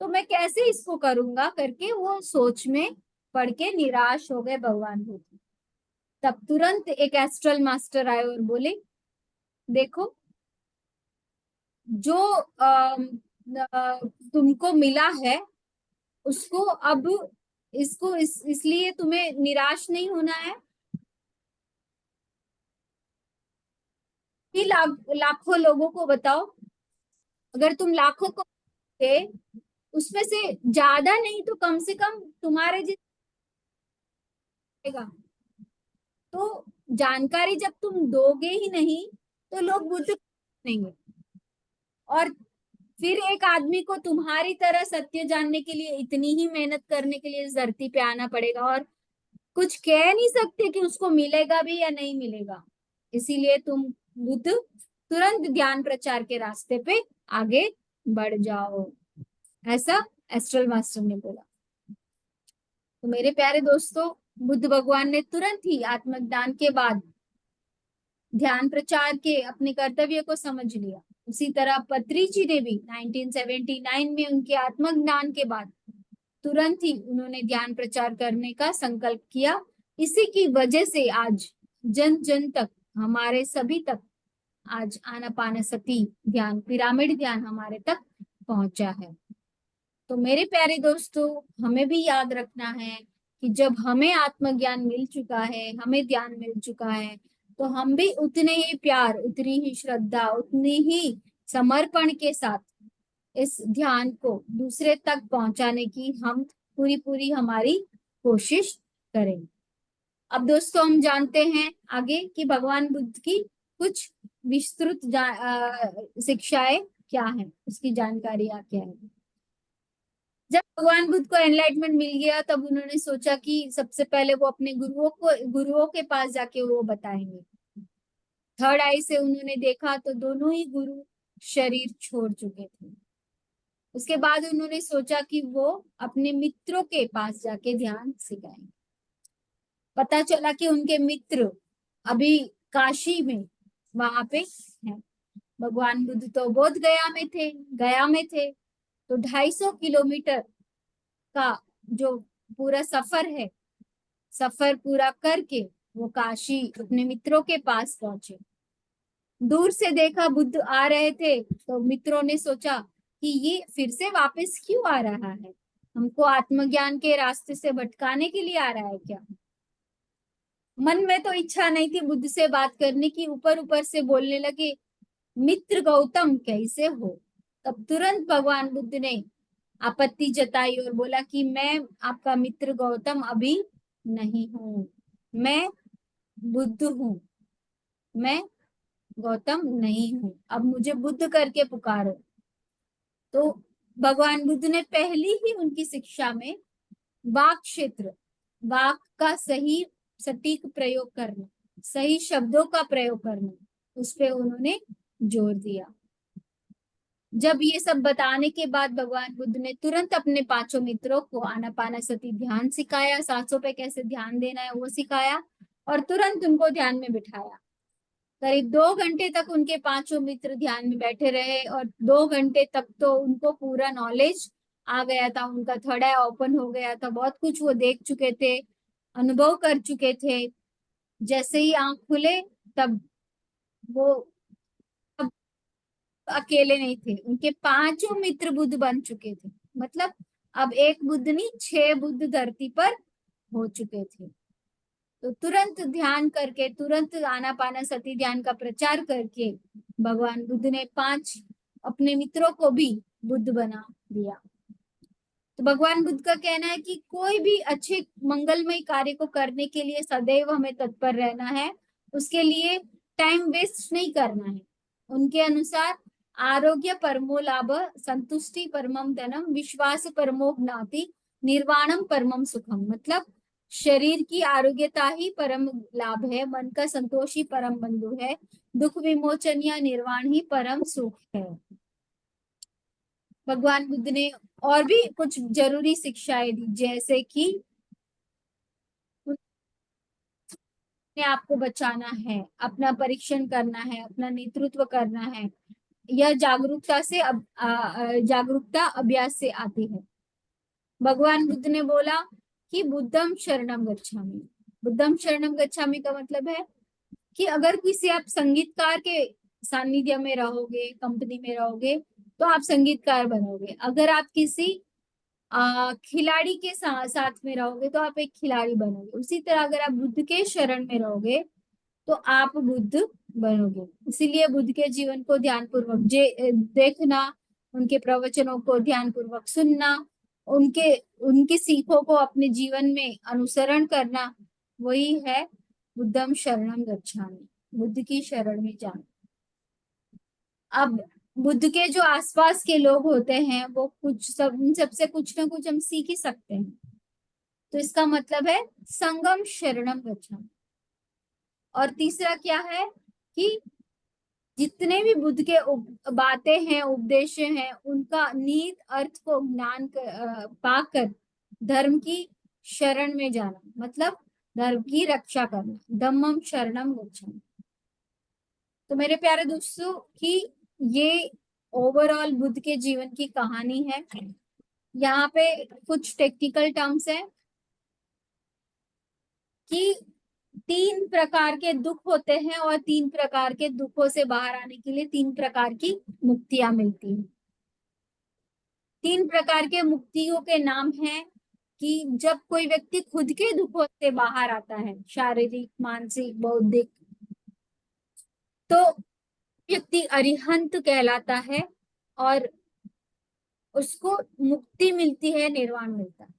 तो मैं कैसे इसको करूंगा करके वो सोच में पड़ के निराश हो गए भगवान बुद्ध। तब तुरंत एक एस्ट्रल मास्टर आए और बोले देखो, जो तुमको मिला है उसको अब इसलिए तुम्हें निराश नहीं होना है कि लाखों लोगों को बताओ, अगर तुम लाखों को थे, उसमें से ज्यादा नहीं तो कम से कम तुम्हारे जितना, तो जानकारी जब तुम दोगे ही नहीं तो लोग बुद्ध नहीं। और फिर एक आदमी को तुम्हारी तरह सत्य जानने के लिए इतनी ही मेहनत करने के लिए इस धरती पे आना पड़ेगा, और कुछ कह नहीं सकते कि उसको मिलेगा भी या नहीं मिलेगा। इसीलिए तुम बुद्ध तुरंत ज्ञान प्रचार के रास्ते पे आगे बढ़ जाओ, ऐसा एस्ट्रल मास्टर ने बोला। तो मेरे प्यारे दोस्तों, बुद्ध भगवान ने तुरंत ही आत्मज्ञान के बाद ध्यान प्रचार के अपने कर्तव्य को समझ लिया। उसी तरह पत्री जी ने भी 1979 में उनके आत्मज्ञान के बाद तुरंत ही उन्होंने ध्यान प्रचार करने का संकल्प किया। इसी की वजह से आज जन जन तक, हमारे सभी तक आज आनापानसती ध्यान, पिरामिड ध्यान हमारे तक पहुंचा है। तो मेरे प्यारे दोस्तों, हमें भी याद रखना है कि जब हमें आत्मज्ञान मिल चुका है, हमें ध्यान मिल चुका है, तो हम भी उतने ही प्यार, उतनी ही श्रद्धा, उतनी ही समर्पण के साथ इस ध्यान को दूसरे तक पहुंचाने की हम पूरी पूरी हमारी कोशिश करें। अब दोस्तों, हम जानते हैं आगे कि भगवान बुद्ध की कुछ विस्तृत शिक्षाएं क्या है, उसकी जानकारी क्या है। जब भगवान बुद्ध को एनलाइटमेंट मिल गया, तब उन्होंने सोचा कि सबसे पहले वो अपने गुरुओं के पास जाके वो बताएंगे। थर्ड आई से उन्होंने देखा तो दोनों ही गुरु शरीर छोड़ चुके थे। उसके बाद उन्होंने सोचा कि वो अपने मित्रों के पास जाके ध्यान सिखाएंगे। पता चला कि उनके मित्र अभी काशी में वहां पे हैं। भगवान बुद्ध तो बोध गया में थे, तो 250 किलोमीटर का जो पूरा सफर है, सफर पूरा करके वो काशी अपने मित्रों के पास पहुंचे। दूर से देखा बुद्ध आ रहे थे, तो मित्रों ने सोचा कि ये फिर से वापस क्यों आ रहा है, हमको आत्मज्ञान के रास्ते से भटकाने के लिए आ रहा है क्या। मन में तो इच्छा नहीं थी बुद्ध से बात करने की, ऊपर ऊपर से बोलने लगे, मित्र गौतम कैसे हो। तब तुरंत भगवान बुद्ध ने आपत्ति जताई और बोला कि मैं आपका मित्र गौतम अभी नहीं हूँ, मैं बुद्ध हूँ, मैं गौतम नहीं हूँ, अब मुझे बुद्ध करके पुकारो। तो भगवान बुद्ध ने पहली ही उनकी शिक्षा में वाक क्षेत्र, वाक का सही सटीक प्रयोग करना, सही शब्दों का प्रयोग करना, उस पे उन्होंने जोर दिया। जब ये सब बताने के बाद भगवान बुद्ध ने तुरंत अपने 5 मित्रों को आनापानसती ध्यान सिखाया, सांसों पे कैसे ध्यान देना है वो सिखाया, और तुरंत उनको ध्यान में बिठाया। करीब 2 घंटे तक उनके 5 मित्र ध्यान में बैठे रहे, और 2 घंटे तक तो उनको पूरा नॉलेज आ गया था, उनका थर्ड आई ओपन हो गया था, बहुत कुछ वो देख चुके थे, अनुभव कर चुके थे। जैसे ही आंख खुले, तब वो अकेले नहीं थे, उनके 5 मित्र बुद्ध बन चुके थे। मतलब अब एक बुद्ध नहीं, 6 बुद्ध धरती पर हो चुके थे। तो तुरंत ध्यान करके, तुरंत आनापानसती ध्यान का प्रचार करके भगवान बुद्ध ने 5 अपने मित्रों को भी बुद्ध बना दिया। तो भगवान बुद्ध का कहना है कि कोई भी अच्छे मंगलमय कार्य को करने के लिए सदैव हमें तत्पर रहना है, उसके लिए टाइम वेस्ट नहीं करना है। उनके अनुसार आरोग्य परमो लाभ, संतुष्टि परमम धनम, विश्वास परमो ज्ञाति, निर्वाणम परमम सुखम। मतलब शरीर की आरोग्यता ही परम लाभ है, मन का संतोष ही परम बंधु है, दुख विमोचन या निर्वाण ही परम सुख है। भगवान बुद्ध ने और भी कुछ जरूरी शिक्षाएं दी, जैसे कि अपने आप को बचाना है, अपना परीक्षण करना है, अपना नेतृत्व करना है। यह जागरूकता अभ्यास से आती है। भगवान बुद्ध ने बोला कि बुद्धम शरणम गच्छामि। बुद्धम शरणम गच्छामि का मतलब है कि अगर किसी आप संगीतकार के सानिध्य में रहोगे, कंपनी में रहोगे, तो आप संगीतकार बनोगे। अगर आप किसी खिलाड़ी के साथ में रहोगे तो आप एक खिलाड़ी बनोगे। उसी तरह अगर आप बुद्ध के शरण में रहोगे तो आप बुद्ध बनोगे। इसीलिए बुद्ध के जीवन को ध्यान पूर्वक देखना, उनके प्रवचनों को ध्यान पूर्वक सुनना, उनकी सीखों को अपने जीवन में अनुसरण करना, वही है बुद्धम शरणम गच्छामि, बुद्ध की शरण में जाना। अब बुद्ध के जो आसपास के लोग होते हैं वो उन सबसे कुछ ना कुछ हम सीख ही सकते हैं। तो इसका मतलब है संगम शरणम गच्छामि। और तीसरा क्या है कि जितने भी बुद्ध के बातें हैं, उपदेश हैं, उनका नीत अर्थ को ज्ञान पाकर धर्म की शरण में जाना, मतलब धर्म की रक्षा करना, धम्मम शरणम गच्छामि। तो मेरे प्यारे दोस्तों कि ये ओवरऑल बुद्ध के जीवन की कहानी है। यहाँ पे कुछ टेक्निकल टर्म्स है कि 3 प्रकार के दुख होते हैं और 3 प्रकार के दुखों से बाहर आने के लिए 3 प्रकार की मुक्तियां मिलती हैं। 3 प्रकार के मुक्तियों के नाम हैं कि जब कोई व्यक्ति खुद के दुखों से बाहर आता है, शारीरिक, मानसिक, बौद्धिक, तो व्यक्ति अरिहंत कहलाता है और उसको मुक्ति मिलती है, निर्वाण मिलता है।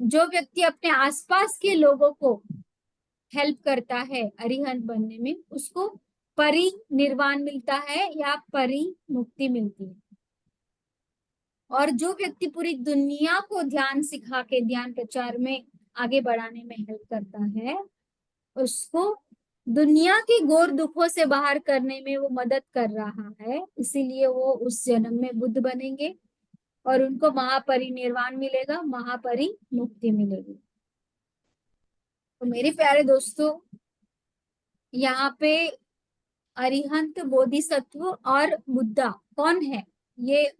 जो व्यक्ति अपने आसपास के लोगों को हेल्प करता है अरिहंत बनने में, उसको परिनिर्वाण मिलता है या परिमुक्ति मिलती है। और जो व्यक्ति पूरी दुनिया को ध्यान सिखा के ध्यान प्रचार में आगे बढ़ाने में हेल्प करता है, उसको दुनिया के घोर दुखों से बाहर करने में वो मदद कर रहा है, इसीलिए वो उस जन्म में बुद्ध बनेंगे और उनको महापरिनिर्वाण मिलेगा, महापरिमुक्ति मिलेगी। तो मेरे प्यारे दोस्तों, यहाँ पे अरिहंत, बोधिसत्व और बुद्धा कौन है, ये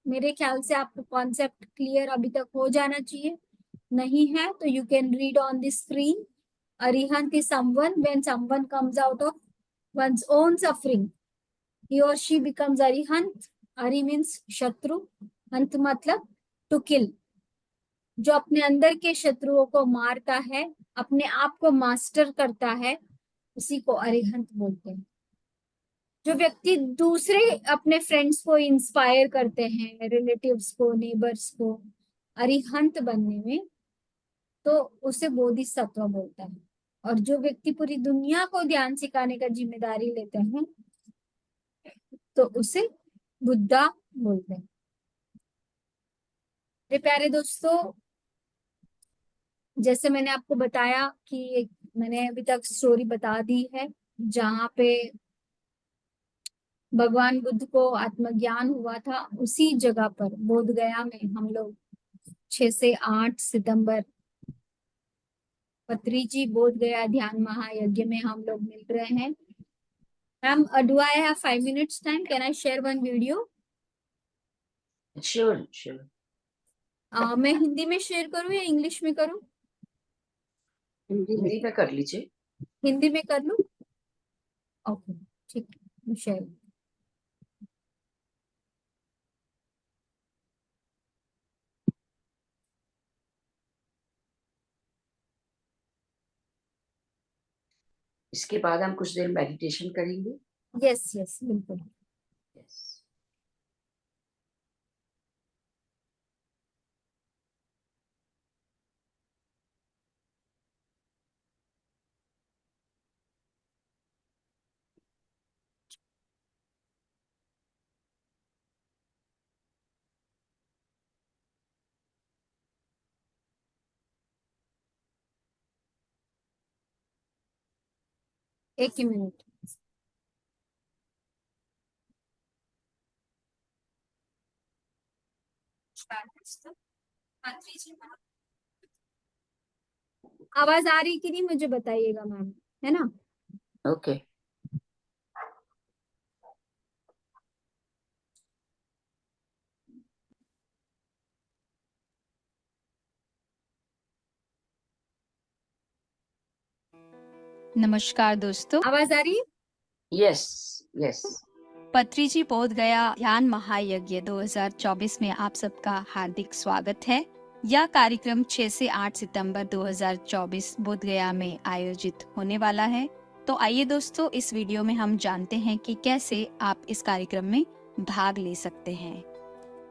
मेरे ख्याल से आपको कॉन्सेप्ट क्लियर अभी तक हो जाना चाहिए। नहीं है तो you can read on the screen. Arihant is someone when someone comes out of one's own suffering, he or she becomes arihant. Ari means शत्रु, हंत मतलब to kill, जो अपने अंदर के शत्रुओं को मारता है, अपने आप को मास्टर करता है, उसी को अरिहंत बोलते हैं। जो व्यक्ति दूसरे अपने फ्रेंड्स को इंस्पायर करते हैं, रिलेटिव्स को, नेबर्स को अरिहंत बनने में, तो उसे बोधिसत्व बोलता है। और जो व्यक्ति पूरी दुनिया को ध्यान सिखाने का जिम्मेदारी लेते हैं तो उसे बुद्धा बोलते हैं। मेरे प्यारे दोस्तों, जैसे मैंने आपको बताया कि मैंने अभी तक स्टोरी बता दी है जहाँ पे भगवान बुद्ध को आत्मज्ञान हुआ था, उसी जगह पर बोध गया में हम लोग 6 से 8 सितंबर पत्री जी बोध गया ध्यान महायज्ञ में हम लोग मिल रहे हैं। Ma'am, do I have 5 minutes time? Can I share one video? Sure sure. मैं हिंदी में शेयर करूँ या इंग्लिश में करूँ? हिंदी में कर लीजिए। हिंदी में कर लूँ? ओके, ठीक है, शेयर। इसके बाद हम कुछ देर मेडिटेशन करेंगे। यस यस, बिल्कुल। यस। एक ही मिनट। आवाज आ रही कि नहीं मुझे बताइएगा मैम, है ना? ओके। नमस्कार दोस्तों, आवाज आ रही है? Yes yes. पत्रीजी बोध गया ध्यान महायज्ञ 2024 में आप सबका हार्दिक स्वागत है। यह कार्यक्रम 6 से 8 सितंबर 2024 बोध गया में आयोजित होने वाला है। तो आइए दोस्तों, इस वीडियो में हम जानते हैं कि कैसे आप इस कार्यक्रम में भाग ले सकते हैं।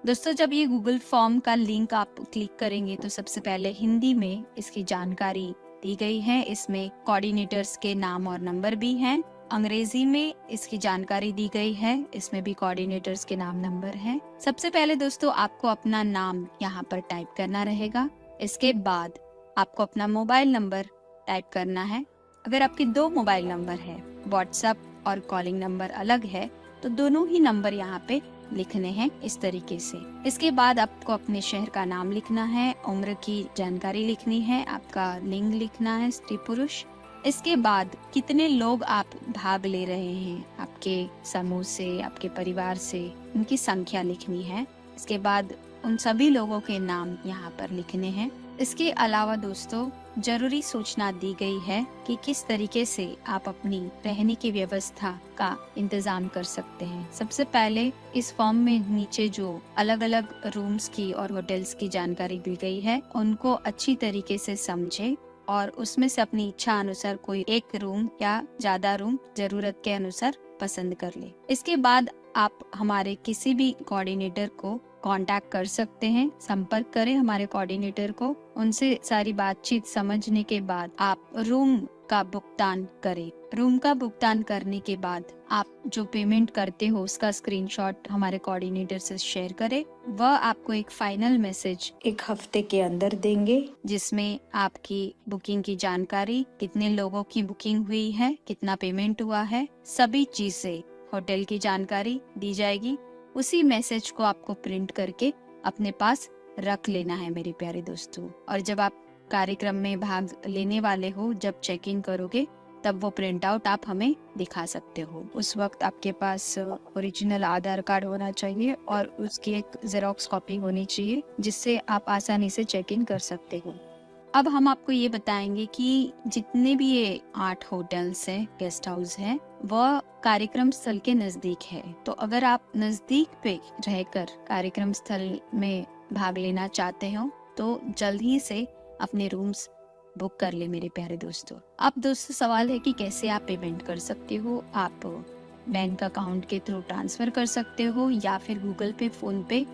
दोस्तों, जब ये गूगल फॉर्म का लिंक आप क्लिक करेंगे तो सबसे पहले हिंदी में इसकी जानकारी दी गई है। इसमें कोऑर्डिनेटर्स के नाम और नंबर भी हैं। अंग्रेजी में इसकी जानकारी दी गई है, इसमें भी कोऑर्डिनेटर्स के नाम नंबर हैं। सबसे पहले दोस्तों, आपको अपना नाम यहाँ पर टाइप करना रहेगा। इसके बाद आपको अपना मोबाइल नंबर टाइप करना है। अगर आपके 2 मोबाइल नंबर है, व्हाट्सएप और कॉलिंग नंबर अलग है, तो दोनों ही नंबर यहाँ पे लिखने हैं इस तरीके से। इसके बाद आपको अपने शहर का नाम लिखना है, उम्र की जानकारी लिखनी है, आपका लिंग लिखना है, स्त्री पुरुष। इसके बाद कितने लोग आप भाग ले रहे हैं, आपके समूह से, आपके परिवार से, उनकी संख्या लिखनी है। इसके बाद उन सभी लोगों के नाम यहाँ पर लिखने हैं। इसके अलावा दोस्तों, जरूरी सूचना दी गई है कि किस तरीके से आप अपनी रहने की व्यवस्था का इंतजाम कर सकते हैं। सबसे पहले इस फॉर्म में नीचे जो अलग अलग रूम्स की और होटल्स की जानकारी दी गई है, उनको अच्छी तरीके से समझे और उसमें से अपनी इच्छा अनुसार कोई एक रूम या ज्यादा रूम जरूरत के अनुसार पसंद कर ले। इसके बाद आप हमारे किसी भी कोऑर्डिनेटर को कांटेक्ट कर सकते हैं, संपर्क करें हमारे कोऑर्डिनेटर को। उनसे सारी बातचीत समझने के बाद आप रूम का भुगतान करें। रूम का भुगतान करने के बाद आप जो पेमेंट करते हो उसका स्क्रीनशॉट हमारे कोऑर्डिनेटर से शेयर करें। वह आपको एक फाइनल मैसेज 1 हफ्ते के अंदर देंगे, जिसमें आपकी बुकिंग की जानकारी, कितने लोगों की बुकिंग हुई है, कितना पेमेंट हुआ है, सभी चीजें, होटल की जानकारी दी जाएगी। उसी मैसेज को आपको प्रिंट करके अपने पास रख लेना है मेरे प्यारे दोस्तों। और जब आप कार्यक्रम में भाग लेने वाले हो, जब चेक इन करोगे, तब वो प्रिंट आउट आप हमें दिखा सकते हो। उस वक्त आपके पास ओरिजिनल आधार कार्ड होना चाहिए और उसकी एक जेरोक्स कॉपी होनी चाहिए, जिससे आप आसानी से चेक इन कर सकते हो। अब हम आपको ये बताएंगे कि जितने भी ये 8 होटल्स हैं, गेस्ट हाउस हैं, वह कार्यक्रम स्थल के नजदीक है। तो अगर आप नजदीक पे रहकर कार्यक्रम स्थल में भाग लेना चाहते हो तो जल्द ही से अपने रूम्स बुक कर ले मेरे प्यारे दोस्तों। अब दोस्तों, सवाल है कि कैसे आप पेमेंट कर सकते हो। आप बैंक अकाउंट के थ्रू ट्रांसफर कर सकते हो या फिर गूगल पे, फोन पे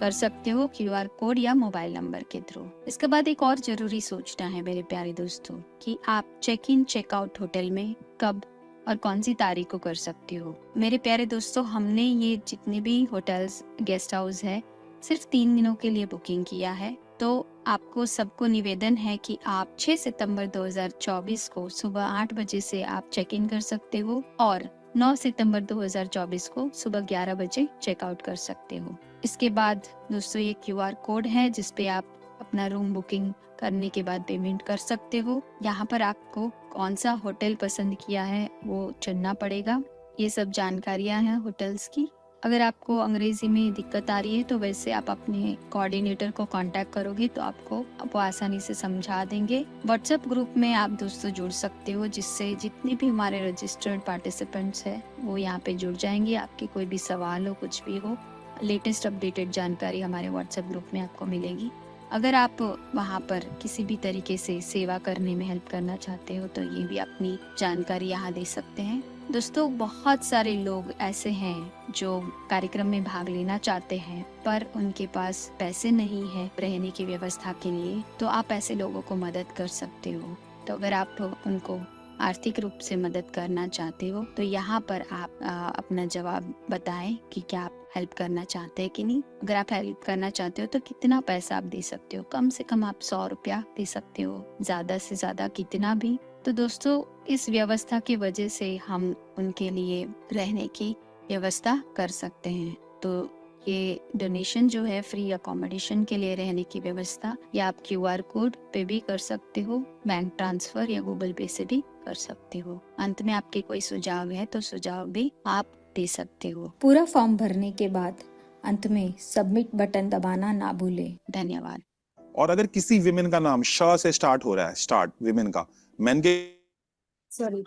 कर सकते हो, QR कोड या मोबाइल नंबर के थ्रू। इसके बाद एक और जरूरी सूचना है मेरे प्यारे दोस्तों कि आप चेक इन चेकआउट होटल में कब और कौन सी तारीख को कर सकते हो। मेरे प्यारे दोस्तों, हमने ये जितने भी होटल्स, गेस्ट हाउस है, सिर्फ 3 दिनों के लिए बुकिंग किया है। तो आपको सबको निवेदन है कि आप 6 सितंबर 2024 को सुबह 8 बजे से आप चेक इन कर सकते हो और 9 सितंबर 2024 को सुबह 11 बजे चेकआउट कर सकते हो। इसके बाद दोस्तों, ये QR कोड है जिसपे आप अपना रूम बुकिंग करने के बाद पेमेंट कर सकते हो। यहाँ पर आपको कौन सा होटल पसंद किया है वो चुनना पड़ेगा। ये सब जानकारियाँ हैं होटल्स की। अगर आपको अंग्रेजी में दिक्कत आ रही है तो वैसे आप अपने कोऑर्डिनेटर को कांटेक्ट करोगे तो आपको वो आसानी से समझा देंगे। व्हाट्सएप ग्रुप में आप दोस्तों जुड़ सकते हो, जिससे जितने भी हमारे रजिस्टर्ड पार्टिसिपेंट्स हैं वो यहाँ पे जुड़ जाएंगे। आपके कोई भी सवाल हो, कुछ भी हो, लेटेस्ट अपडेटेड जानकारी हमारे व्हाट्सएप ग्रुप में आपको मिलेगी। अगर आप वहाँ पर किसी भी तरीके से सेवा करने में हेल्प करना चाहते हो तो ये भी अपनी जानकारी यहाँ दे सकते हैं। दोस्तों, बहुत सारे लोग ऐसे हैं जो कार्यक्रम में भाग लेना चाहते हैं पर उनके पास पैसे नहीं है रहने की व्यवस्था के लिए, तो आप ऐसे लोगों को मदद कर सकते हो। तो अगर आप उनको आर्थिक रूप से मदद करना चाहते हो तो यहाँ पर आप अपना जवाब बताएं कि क्या आप हेल्प करना चाहते हैं कि नहीं। अगर आप हेल्प करना चाहते हो तो कितना पैसा आप दे सकते हो। कम से कम आप 100 रुपया दे सकते हो, ज्यादा से ज्यादा कितना भी। तो दोस्तों, इस व्यवस्था की वजह से हम उनके लिए रहने की व्यवस्था कर सकते हैं। तो ये डोनेशन जो है, फ्री अकोमोडेशन के लिए रहने की व्यवस्था, या आप QR कोड पे भी कर सकते हो, बैंक ट्रांसफर या गूगल पे से भी कर सकते हो। अंत में आपके कोई सुझाव है तो सुझाव भी आप दे सकते हो। पूरा फॉर्म भरने के बाद अंत में सबमिट बटन दबाना ना भूलें। धन्यवाद। और अगर किसी विमेन का नाम श से स्टार्ट हो रहा है, स्टार्ट विमेन का, मेन के सॉरी,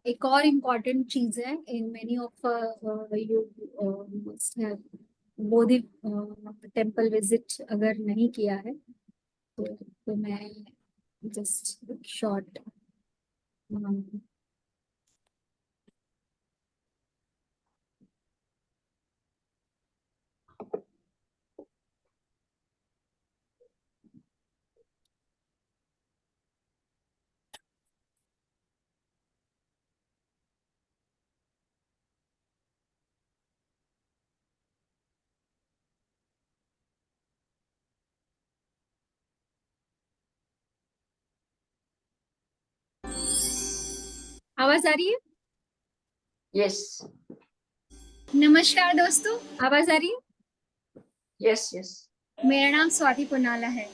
एक और इम्पोर्टेंट चीज है, in many of you must have Bodhi temple visit अगर नहीं किया है तो मैं जस्ट शॉर्ट आवाज आ रही है? यस नमस्कार दोस्तों, आवाज आ रही है? Yes yes. मेरा नाम स्वाति पुनाला है।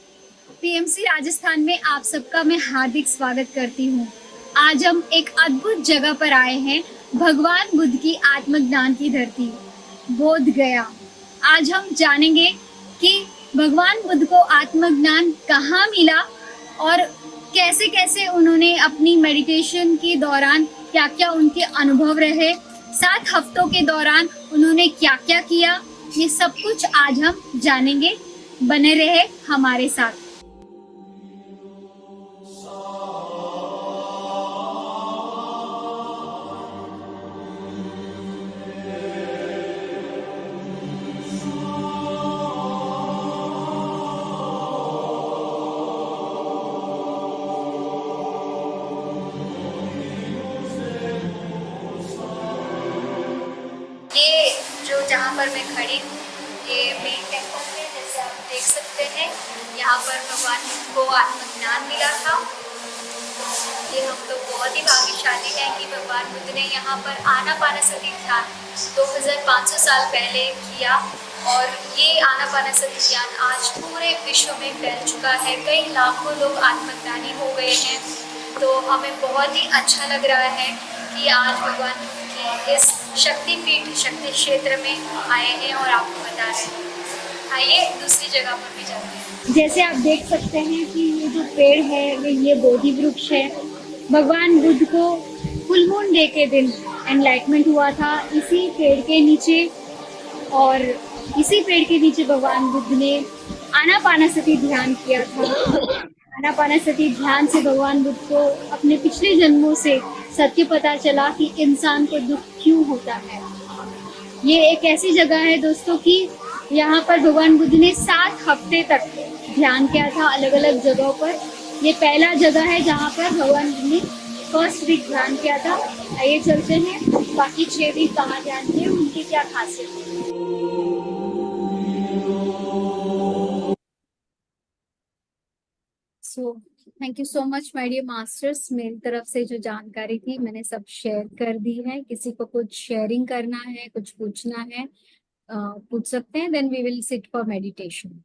पीएमसी राजस्थान में आप सबका मैं हार्दिक स्वागत करती हूँ। आज हम एक अद्भुत जगह पर आए हैं, भगवान बुद्ध की आत्मज्ञान की धरती बोध गया। आज हम जानेंगे कि भगवान बुद्ध को आत्मज्ञान कहाँ मिला और कैसे कैसे उन्होंने अपनी मेडिटेशन के दौरान क्या क्या उनके अनुभव रहे, 7 हफ्तों के दौरान उन्होंने क्या क्या किया, ये सब कुछ आज हम जानेंगे। बने रहे हमारे साथ। ये जो जहाँ पर मैं खड़ी हूँ ये मेन टेम्पल है, जैसे आप देख सकते हैं। यहाँ पर भगवान बुद्ध को आत्मज्ञान मिला था। तो ये हम लोग बहुत ही भाग्यशाली हैं कि भगवान बुद्ध ने यहाँ पर आनापानसति ध्यान 2500 साल पहले किया और ये आनापानसति ध्यान आज पूरे विश्व में फैल चुका है। कई लाखों लोग आत्मज्ञानी हो गए हैं। तो हमें बहुत ही अच्छा लग रहा है कि आज भगवान बुद्ध की इस शक्तिपीठ शक्ति क्षेत्र में आए हैं और आपको बता रहे हैं। आइए दूसरी जगह पर भी जाते हैं। जैसे आप देख सकते हैं कि ये जो पेड़ है ये बोधि वृक्ष है। भगवान बुद्ध को फुल मून डे के दिन एनलाइटमेंट हुआ था इसी पेड़ के नीचे, और इसी पेड़ के नीचे भगवान बुद्ध ने आनापानसति ध्यान किया था। आनापानसति ध्यान से भगवान बुद्ध को अपने पिछले जन्मों से सत्य पता चला कि इंसान को दुख क्यों होता है। ये एक ऐसी जगह है दोस्तों कि यहाँ पर भगवान बुद्ध ने 7 हफ्ते तक ध्यान किया था अलग अलग जगहों पर। ये पहला जगह है जहाँ पर भगवान बुद्ध ने फर्स्ट वीक ध्यान किया था। आइए चलते हैं बाकी 6 वीक कहाँ ध्यान किए, उनकी क्या खासियत है। So thank you so much my dear masters. मेरी तरफ से जो जानकारी थी मैंने सब शेयर कर दी है। किसी को कुछ शेयरिंग करना है, कुछ पूछना है, पूछ सकते हैं। Then we will sit for meditation.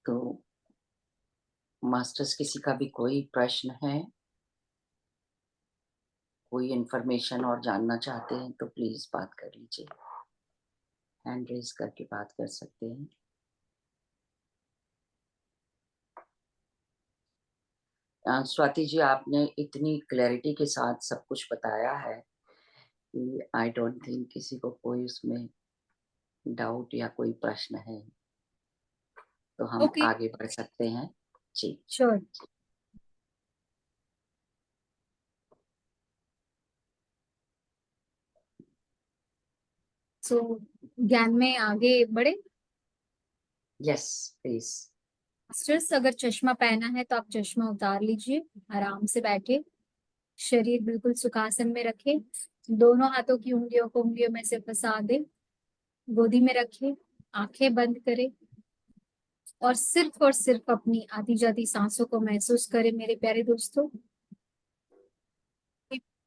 तो मास्टर्स किसी का भी कोई प्रश्न है, कोई इंफॉर्मेशन और जानना चाहते हैं तो प्लीज बात कर लीजिए, हैंड रेज करके बात कर सकते हैं। स्वाति जी, आपने इतनी क्लैरिटी के साथ सब कुछ बताया है कि आई डोंट थिंक किसी को कोई उसमें डाउट या कोई प्रश्न है, तो हम आगे बढ़ सकते हैं जी। श्योर। सो ज्ञान में आगे बढ़े। Yes please. मास्टर्स अगर चश्मा पहना है तो आप चश्मा उतार लीजिए, आराम से बैठे, शरीर बिल्कुल सुखासन में रखे, दोनों हाथों की उंगलियों को उंगलियों में से फंसा दे, गोदी में रखे, आंखें बंद करें और सिर्फ अपनी आती जाती सांसों को महसूस करें। मेरे प्यारे दोस्तों,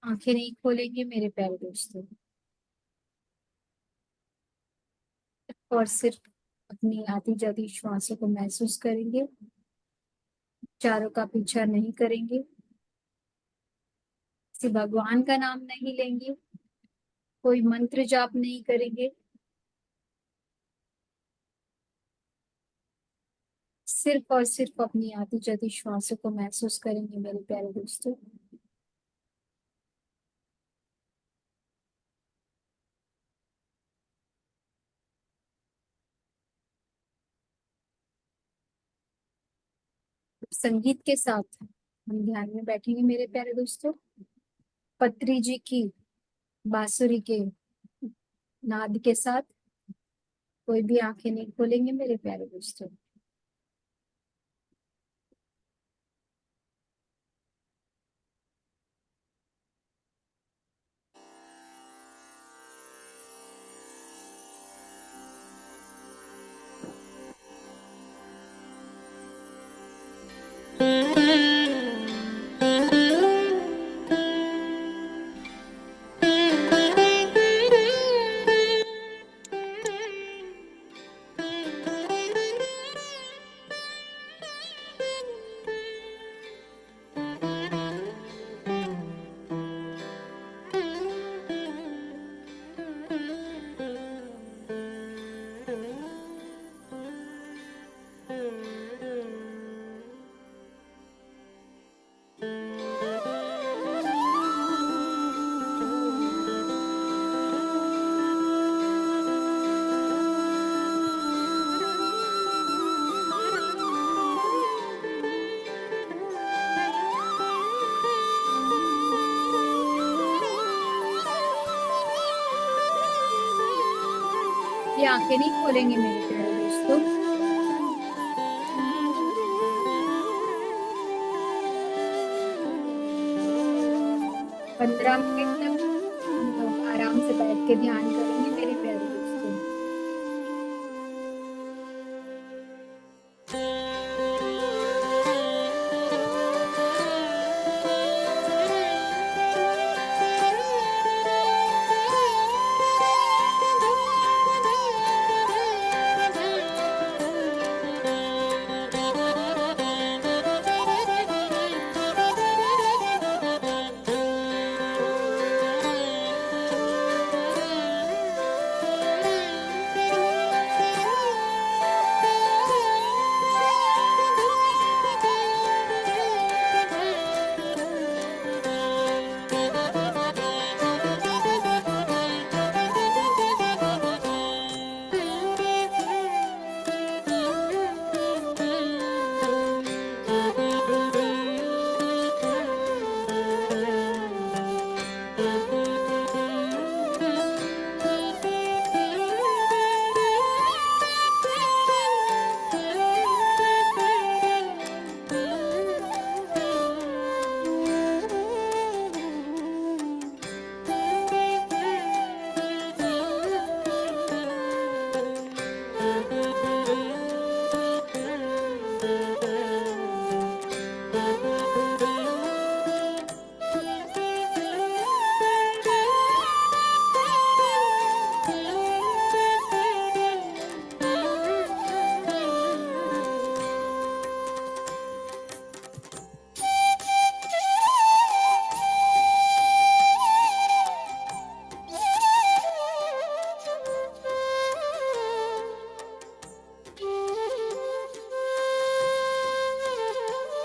आंखें नहीं खोलेंगे मेरे प्यारे दोस्तों, और सिर्फ अपनी आती जाती श्वासों को महसूस करेंगे। चारों का पीछा नहीं करेंगे, किसी भगवान का नाम नहीं लेंगे, कोई मंत्र जाप नहीं करेंगे। सिर्फ और सिर्फ अपनी आती जाती श्वासों को महसूस करेंगे मेरे प्यारे दोस्तों। संगीत के साथ हम ध्यान में बैठेंगे मेरे प्यारे दोस्तों। पत्री जी की बांसुरी के नाद के साथ कोई भी आंखें नहीं खोलेंगे मेरे प्यारे दोस्तों। ये आंखें नहीं खोलेंगे मेरे प्यारे दोस्तों। पंद्रह मिनट तक हम लोग आराम से बैठ के ध्यान करेंगे मेरे प्यारे दोस्तों।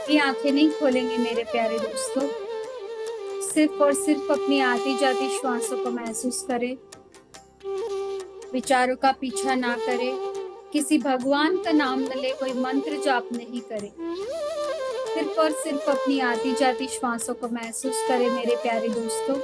ये आंखें नहीं खोलेंगे मेरे प्यारे दोस्तों। सिर्फ और सिर्फ अपनी आती जाती श्वासों को महसूस करें। विचारों का पीछा ना करें, किसी भगवान का नाम न ले, कोई मंत्र जाप नहीं करे। सिर्फ और सिर्फ अपनी आती जाती श्वासों को महसूस करें मेरे प्यारे दोस्तों।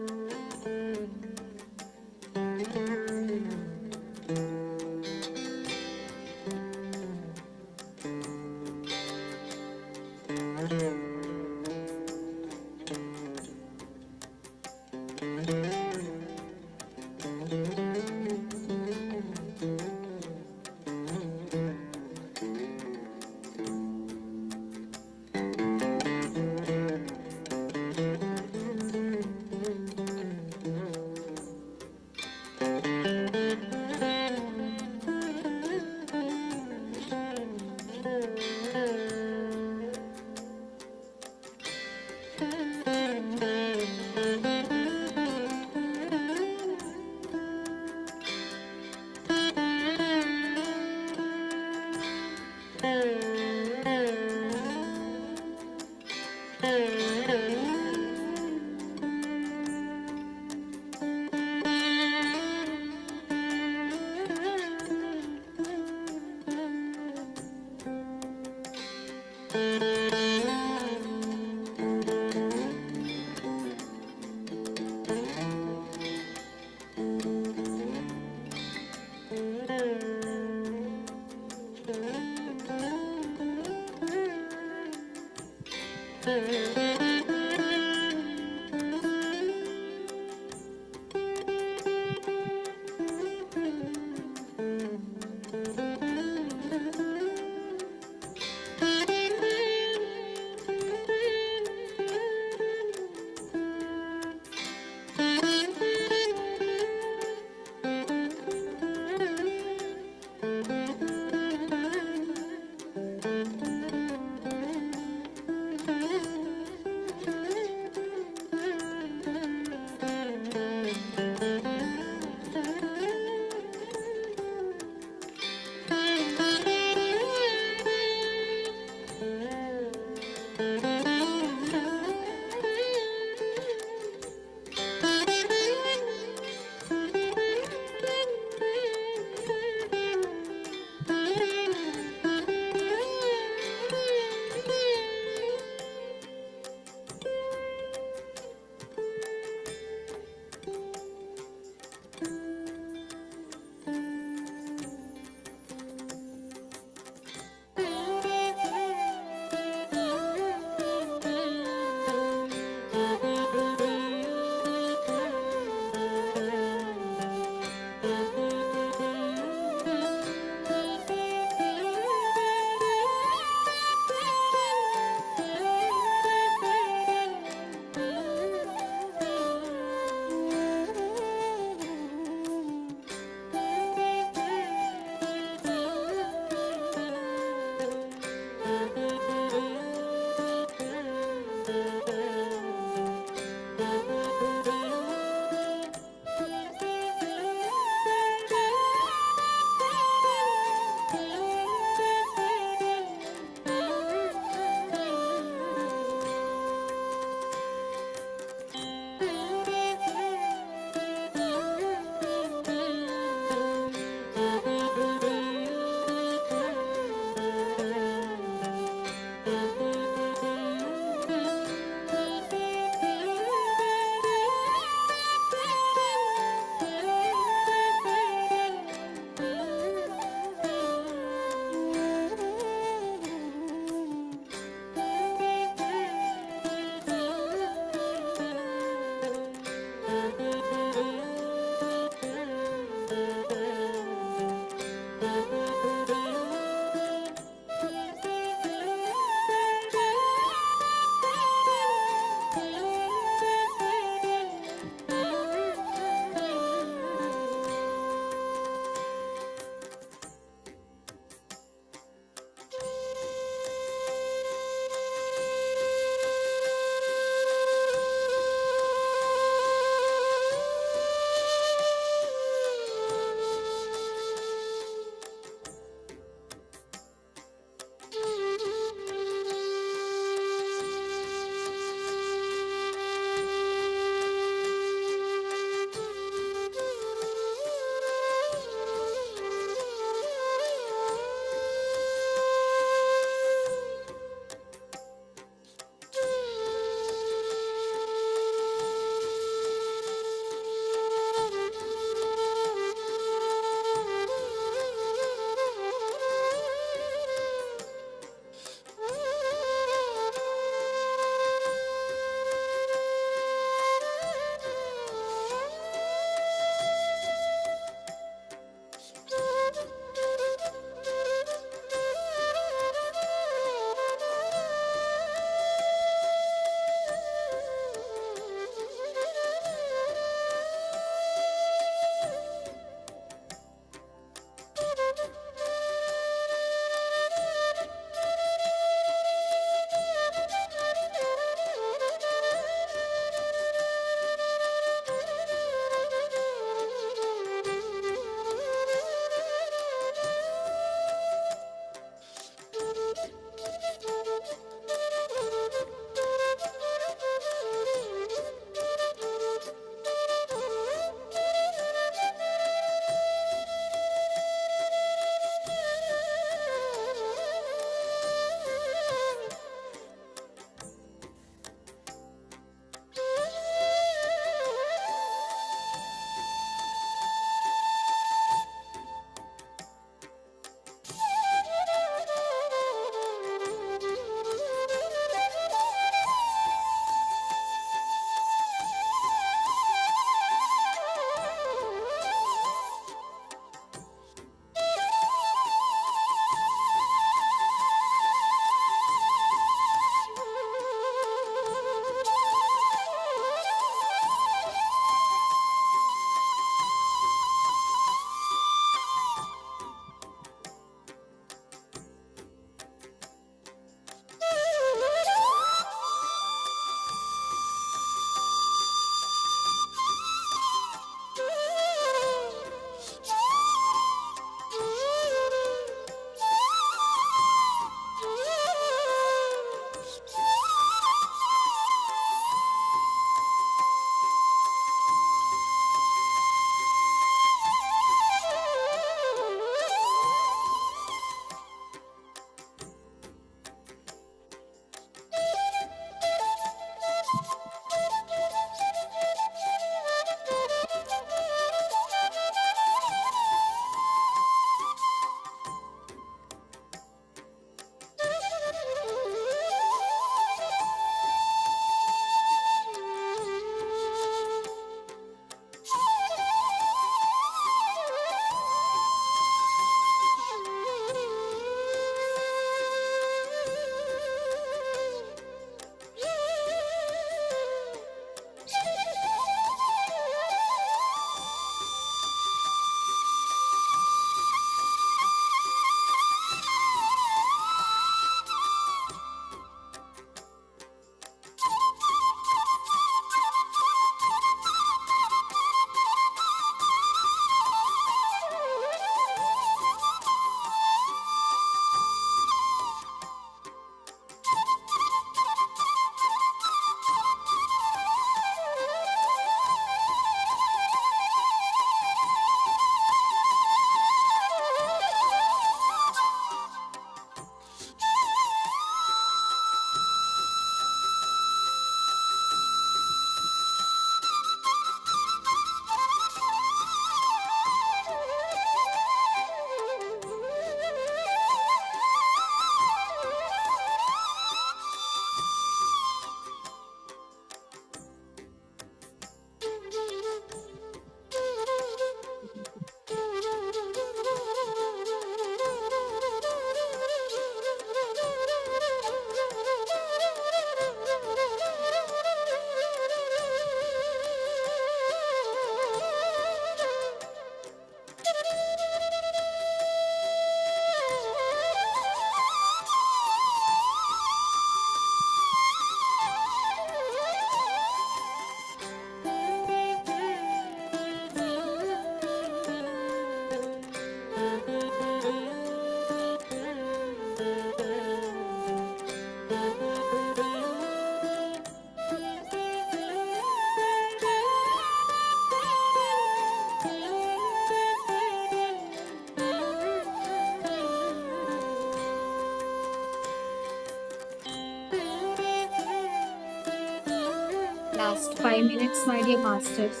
Last 5 minutes, my dear masters.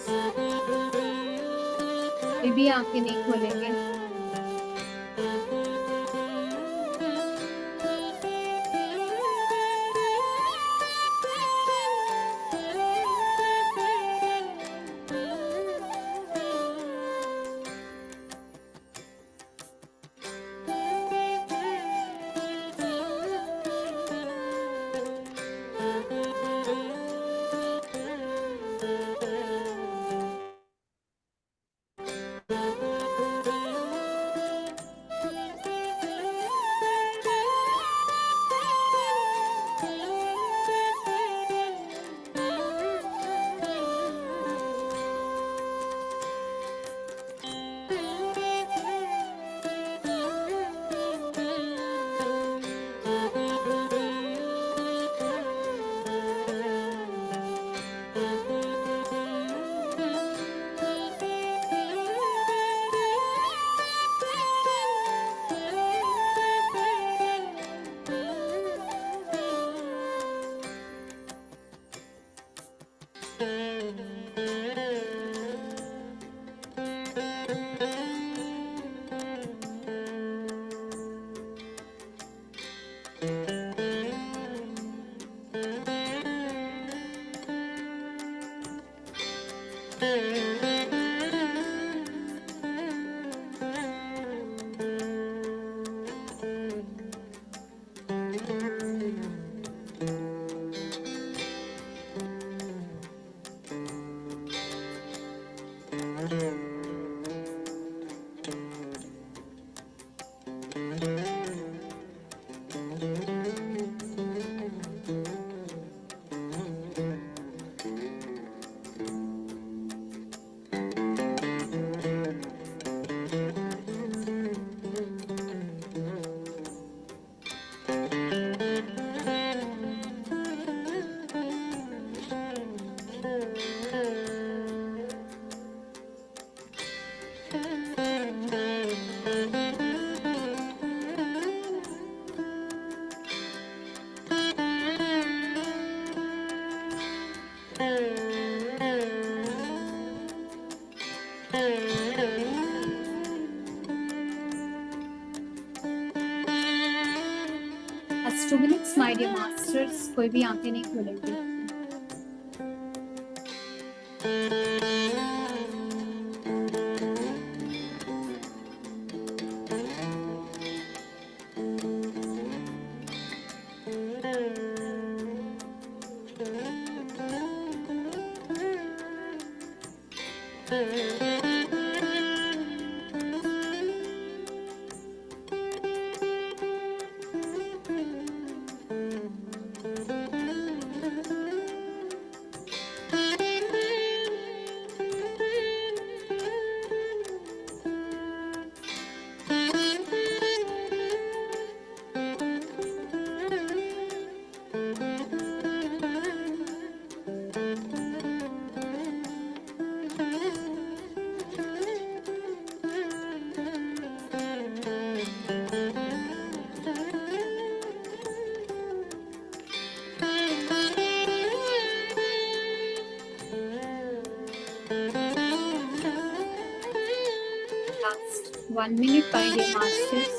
कोई भी आंखें नहीं खोलेंगे. Last 2 minutes, my dear masters. कोई भी आंखें नहीं खोलेंगे. Last 1 minute, my dear masters.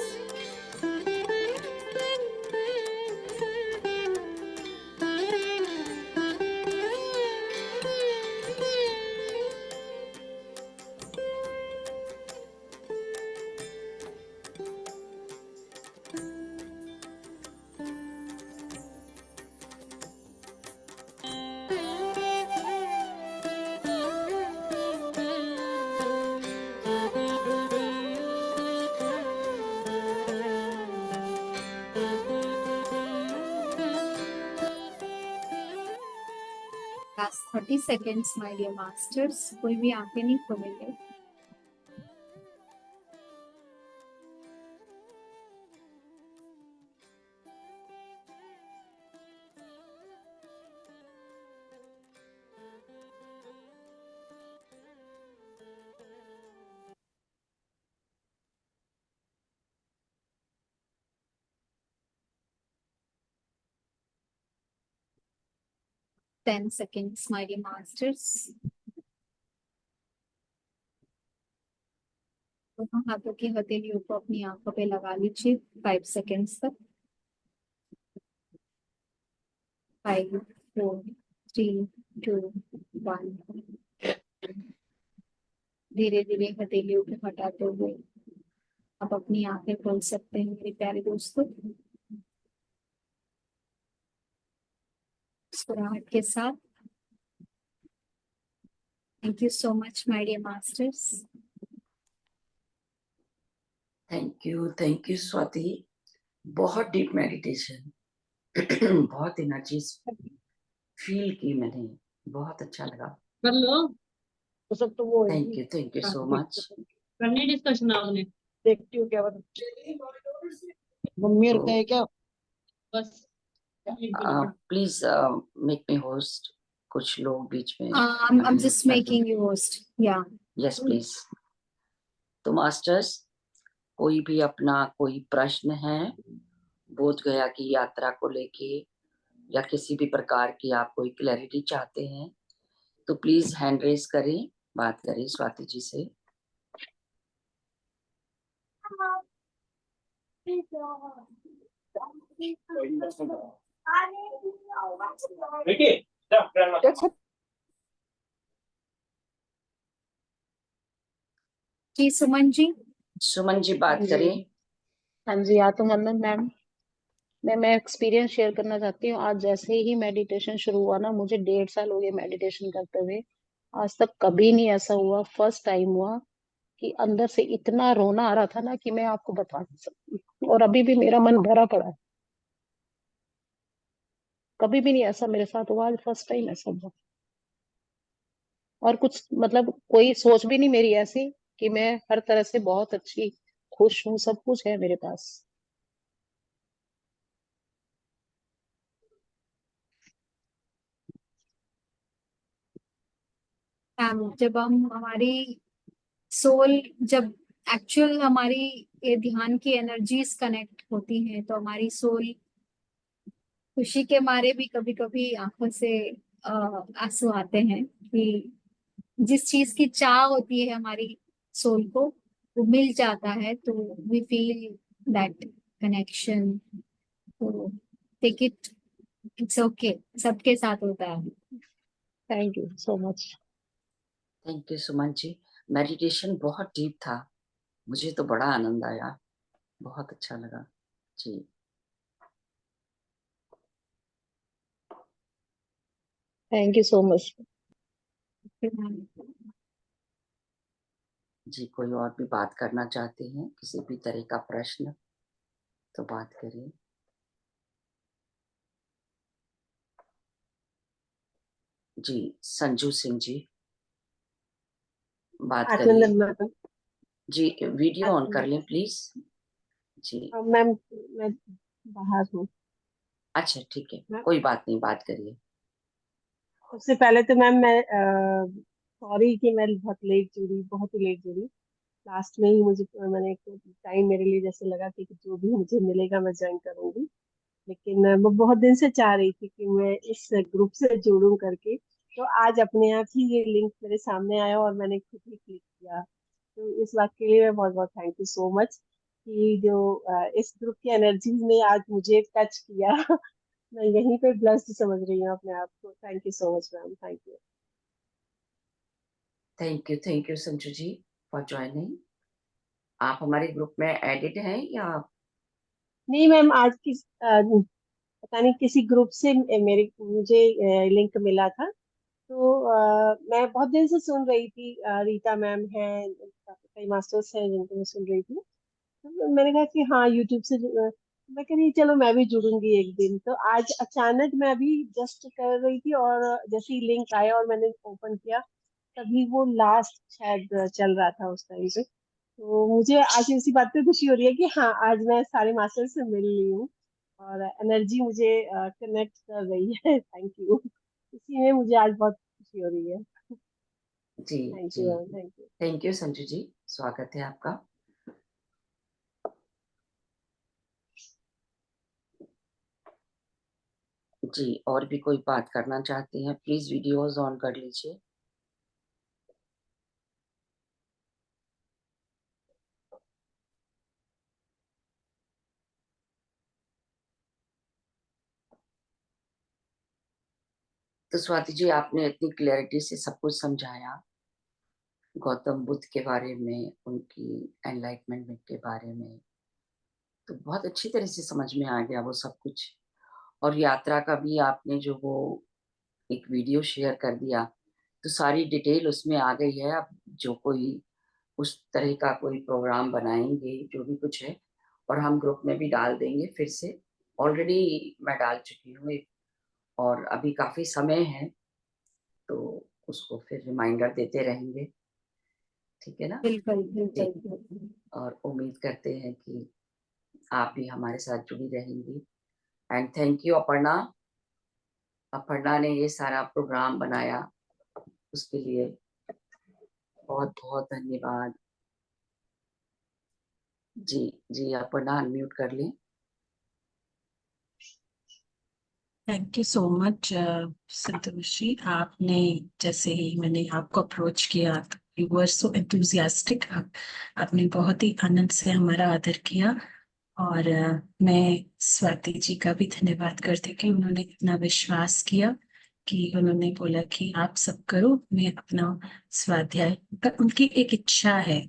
Last 30 seconds, my dear masters. कोई भी आंखें नहीं खोलेंगे. 10 seconds, my dear masters. दोनों हाथों की हथेलियों को अपनी आंखों पे लगा लीजिए 5 सेकेंड्स तक। 5, 4, 3, 2, 1। धीरे धीरे हथेलियों को हटाते हुए आप अपनी आंखें खोल सकते हैं मेरे प्यारे दोस्तों, मुस्कुराहट के साथ। Thank you so much my dear masters. Thank you Swati. बहुत डीप मेडिटेशन, बहुत एनर्जीज फील की मैंने, बहुत अच्छा लगा। कर लो तो सब तो वो थैंक यू सो मच। करनी डिस्कशन आपने, देखती हूँ क्या मम्मी और कहे क्या बस प्लीज मेक मी होस्ट। कुछ लोग बीच में I'm just making you host. Yeah. Yes please. तो मास्टर्स, कोई भी अपना कोई प्रश्न है बोध गया की यात्रा को लेके या किसी भी प्रकार की आप कोई क्लैरिटी चाहते हैं तो प्लीज हैंड रेज करें, बात करें स्वाति जी से। जी सुमन जी। सुमन जी बात करें। हाँ जी, आत्मवंदन मैम। मैं एक्सपीरियंस शेयर करना चाहती हूँ। आज जैसे ही मेडिटेशन शुरू हुआ ना, मुझे 1.5 साल हो गए मेडिटेशन करते हुए। आज तक कभी नहीं ऐसा हुआ, फर्स्ट टाइम हुआ कि अंदर से इतना रोना आ रहा था ना कि मैं आपको बता नहीं सकती। और अभी भी मेरा मन भरा पड़ा है। कभी भी नहीं ऐसा मेरे साथ हुआ, आज फर्स्ट टाइम ऐसा हुआ। और कुछ मतलब कोई सोच भी नहीं मेरी ऐसी कि मैं हर तरह से बहुत अच्छी खुश हूँ, सब कुछ है मेरे पास। जब हम हमारी सोल, जब एक्चुअल हमारी ये ध्यान की एनर्जीज कनेक्ट होती हैं तो हमारी सोल खुशी के मारे भी कभी कभी आंखों से आंसू आते हैं कि जिस चीज की चाह होती है हमारी सोल को वो मिल जाता है तो वी फील दैट कनेक्शन। तो टेक इट, इट्स ओके, सबके साथ होता है। Thank you so much. Thank you Suman ji. Meditation बहुत डीप था, मुझे तो बड़ा आनंद आया, बहुत अच्छा लगा जी। Thank you so much. जी कोई और भी बात करना चाहते हैं, किसी भी तरह का प्रश्न तो बात करिए। जी संजू सिंह जी बात करिए। मैम, जी वीडियो ऑन कर लें प्लीज। जी मैम मैं बाहर हूँ। अच्छा ठीक है, कोई बात नहीं, बात करिए। सबसे पहले तो मैम मैं सॉरी कि मैं बहुत लेट जुड़ी, बहुत ही लेट जुड़ी। लास्ट में ही मैंने टाइम मेरे लिए जैसे लगा कि जो भी मुझे मिलेगा मैं ज्वाइन करूंगी। लेकिन मैं बहुत दिन से चाह रही थी कि मैं इस ग्रुप से जुड़ूं करके। तो आज अपने आप ही ये लिंक मेरे सामने आया और मैंने खुद ही क्लिक किया। तो इस बात के लिए मैं बहुत बहुत थैंक यू सो मच कि जो इस ग्रुप की एनर्जी ने आज मुझे टच किया। मैं यहीं पे ब्लेस्ड समझ रही हूँ अपने आप को। Thank you so much ma'am, thank you. Thank you Sanju ji for joining. आप हमारे ग्रुप में एडिड हैं या? नहीं मैम, आज पता नहीं किसी ग्रुप से मुझे लिंक मिला था। तो मैं बहुत दिन से सुन रही थी, रीता मैम है, कई मास्टर्स हैं जिनको मैं सुन रही थी। तो मैंने कहा कि हाँ यूट्यूब से मैं कह रही चलो मैं भी जुड़ूंगी एक दिन। तो आज अचानक मैं अभी जस्ट कर रही थी और जैसे ही लिंक आया और मैंने ओपन किया तभी वो लास्ट शायद चल रहा था उस टाइम पे। तो मुझे आज इसी बात पे खुशी हो रही है कि हाँ आज मैं सारे मास्टर से मिल रही हूँ और एनर्जी मुझे कनेक्ट कर रही है। थैंक यू, इसी में मुझे आज बहुत खुशी हो रही है। जी थैंक जी you ma'am, thank you. Thank you Sanju ji, स्वागत है आपका। जी, और भी कोई बात करना चाहते हैं प्लीज वीडियोस ऑन कर लीजिए। तो स्वाति जी, आपने इतनी क्लैरिटी से सब कुछ समझाया गौतम बुद्ध के बारे में, उनकी एनलाइटमेंट के बारे में, तो बहुत अच्छी तरह से समझ में आ गया वो सब कुछ। और यात्रा का भी आपने जो वो एक वीडियो शेयर कर दिया, तो सारी डिटेल उसमें आ गई है। अब जो कोई उस तरह का कोई प्रोग्राम बनाएंगे, जो भी कुछ है, और हम ग्रुप में भी डाल देंगे फिर से। ऑलरेडी मैं डाल चुकी हूँ एक, और अभी काफी समय है, तो उसको फिर रिमाइंडर देते रहेंगे। ठीक है ना? बिल्कुल जी, बिल्कुल बिल्कुल। और उम्मीद करते हैं कि आप भी हमारे साथ जुड़ी रहेंगी। And thank you Aparna. Aparna ने ये सारा प्रोग्राम बनाया, उसके लिए बहुत बहुत धन्यवाद। जी जी, अपर्णा अनम्यूट कर लें। Thank you so much Santosh ji. आपने जैसे ही मैंने आपको अप्रोच किया, यू वर सो एंथुजियास्टिक। आपने बहुत ही आनंद से हमारा आदर किया। और मैं स्वाति जी का भी धन्यवाद करती हूँ कि उन्होंने इतना विश्वास किया, कि उन्होंने बोला कि आप सब करो, मैं अपना स्वाध्याय। पर उनकी एक इच्छा है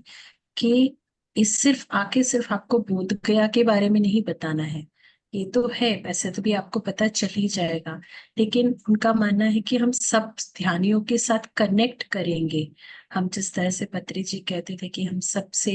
कि इस सिर्फ आके सिर्फ आपको बोध गया के बारे में नहीं बताना है। ये तो है, वैसे तो भी आपको पता चल ही जाएगा, लेकिन उनका मानना है कि हम सब ध्यानियों के साथ कनेक्ट करेंगे। हम जिस तरह से पत्री जी कहते थे कि हम सबसे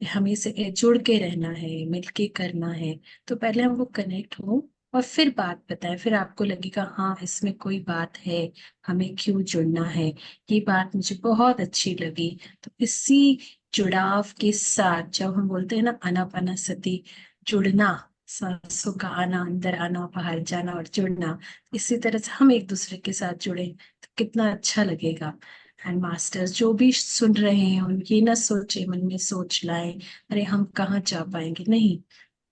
हमें से जुड़ के रहना है, मिलके करना है, तो पहले हम वो कनेक्ट हो और फिर बात बताएं। फिर आपको लगेगा हाँ इसमें कोई बात है, हमें क्यों जुड़ना है। ये बात मुझे बहुत अच्छी लगी। तो इसी जुड़ाव के साथ जब हम बोलते हैं ना आनापानासती, जुड़ना, सांसों का आना, अंदर आना, बाहर जाना और जुड़ना, इसी तरह से हम एक दूसरे के साथ जुड़े तो कितना अच्छा लगेगा। एंड मास्टर्स जो भी सुन रहे हैं, उनकी ना सोचे, मन में सोच लाए अरे हम कहाँ जा पाएंगे। नहीं,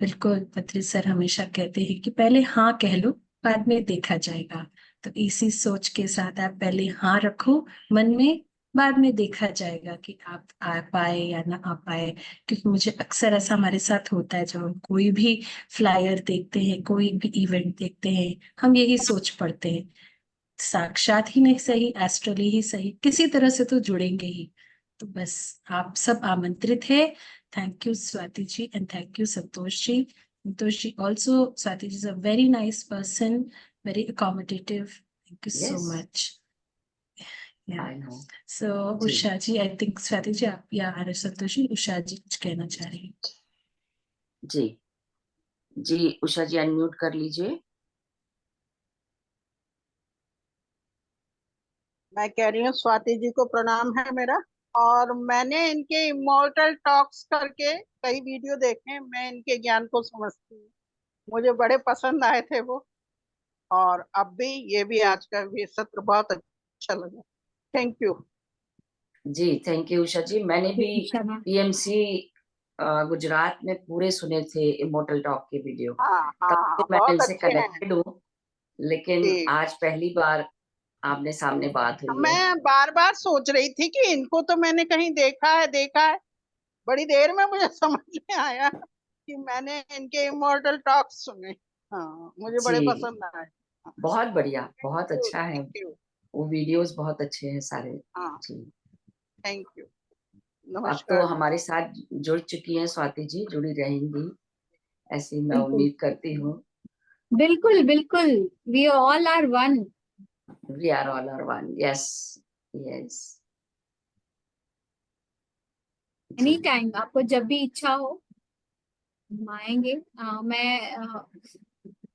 बिल्कुल पत्री सर हमेशा कहते हैं कि पहले हाँ कह लो, बाद में देखा जाएगा। तो इसी सोच के साथ आप पहले हाँ रखो मन में, बाद में देखा जाएगा कि आप आ पाए या ना आ पाए। क्योंकि मुझे अक्सर ऐसा हमारे साथ होता है, जब हम कोई भी फ्लायर देखते हैं, कोई भी इवेंट देखते हैं, हम यही सोच पड़ते हैं, साक्षात ही नहीं सही, एस्ट्रली ही सही, किसी तरह से तो जुड़ेंगे ही। तो बस आप सब आमंत्रित है। Thank you Swati ji and thank you Santosh ji. Santosh ji also, Swati ji is a very nice person, very accommodative. Thank you so yes, much. I know. So जी उषा जी, आई थिंक स्वाति जी आप या संतोष जी, उषा जी कुछ कहना चाह रही हैं। जी जी, उषा जी अनम्यूट कर लीजिए। मैं कह रही हूँ स्वाति जी को प्रणाम है मेरा। और मैंने इनके इमोर्टल टॉक्स करके कई वीडियो देखे हैं, मैं इनके ज्ञान को समझती हूँ, मुझे बड़े पसंद आए थे वो। और अब भी ये भी आज का भी सत्र बहुत अच्छा लगा। Thank you. जी थैंक यू उषा जी। मैंने भी क्षमा। पीएमसी गुजरात में पूरे सुने थे इमोर्टल टॉक के वीडियो, हाँ तब हाँ से हाँ, मैं बहुत इनसे अच्छे हैं। कनेक्टेड हूँ, लेकिन जी, आज पहली बार आमने सामने बात हुई है। मैं बार बार सोच रही थी कि इनको तो मैंने कहीं देखा है देखा है। बड़ी देर में मुझे समझ में आया कि मैंने इनके इमोर्टल टॉक्स सुने। हाँ, मुझे बड़े जी, पसंद आए। बहुत बढ़िया, थैंक बहुत यू, अच्छा है। Thank you. वो वीडियोस बहुत अच्छे हैं सारे। हाँ, जी, थैंक यू। अब तो नमस्कार जी। हमारे साथ जुड़ चुकी हैं स्वाति जी, जुड़ी रहेंगी ऐसी मैं बिल्कुल उम्मीद करती हूँ। बिल्कुल बिल्कुल। We all are one. We are all are one. Yes yes. Any जी टाइम आपको जब भी इच्छा हो हम आएंगे।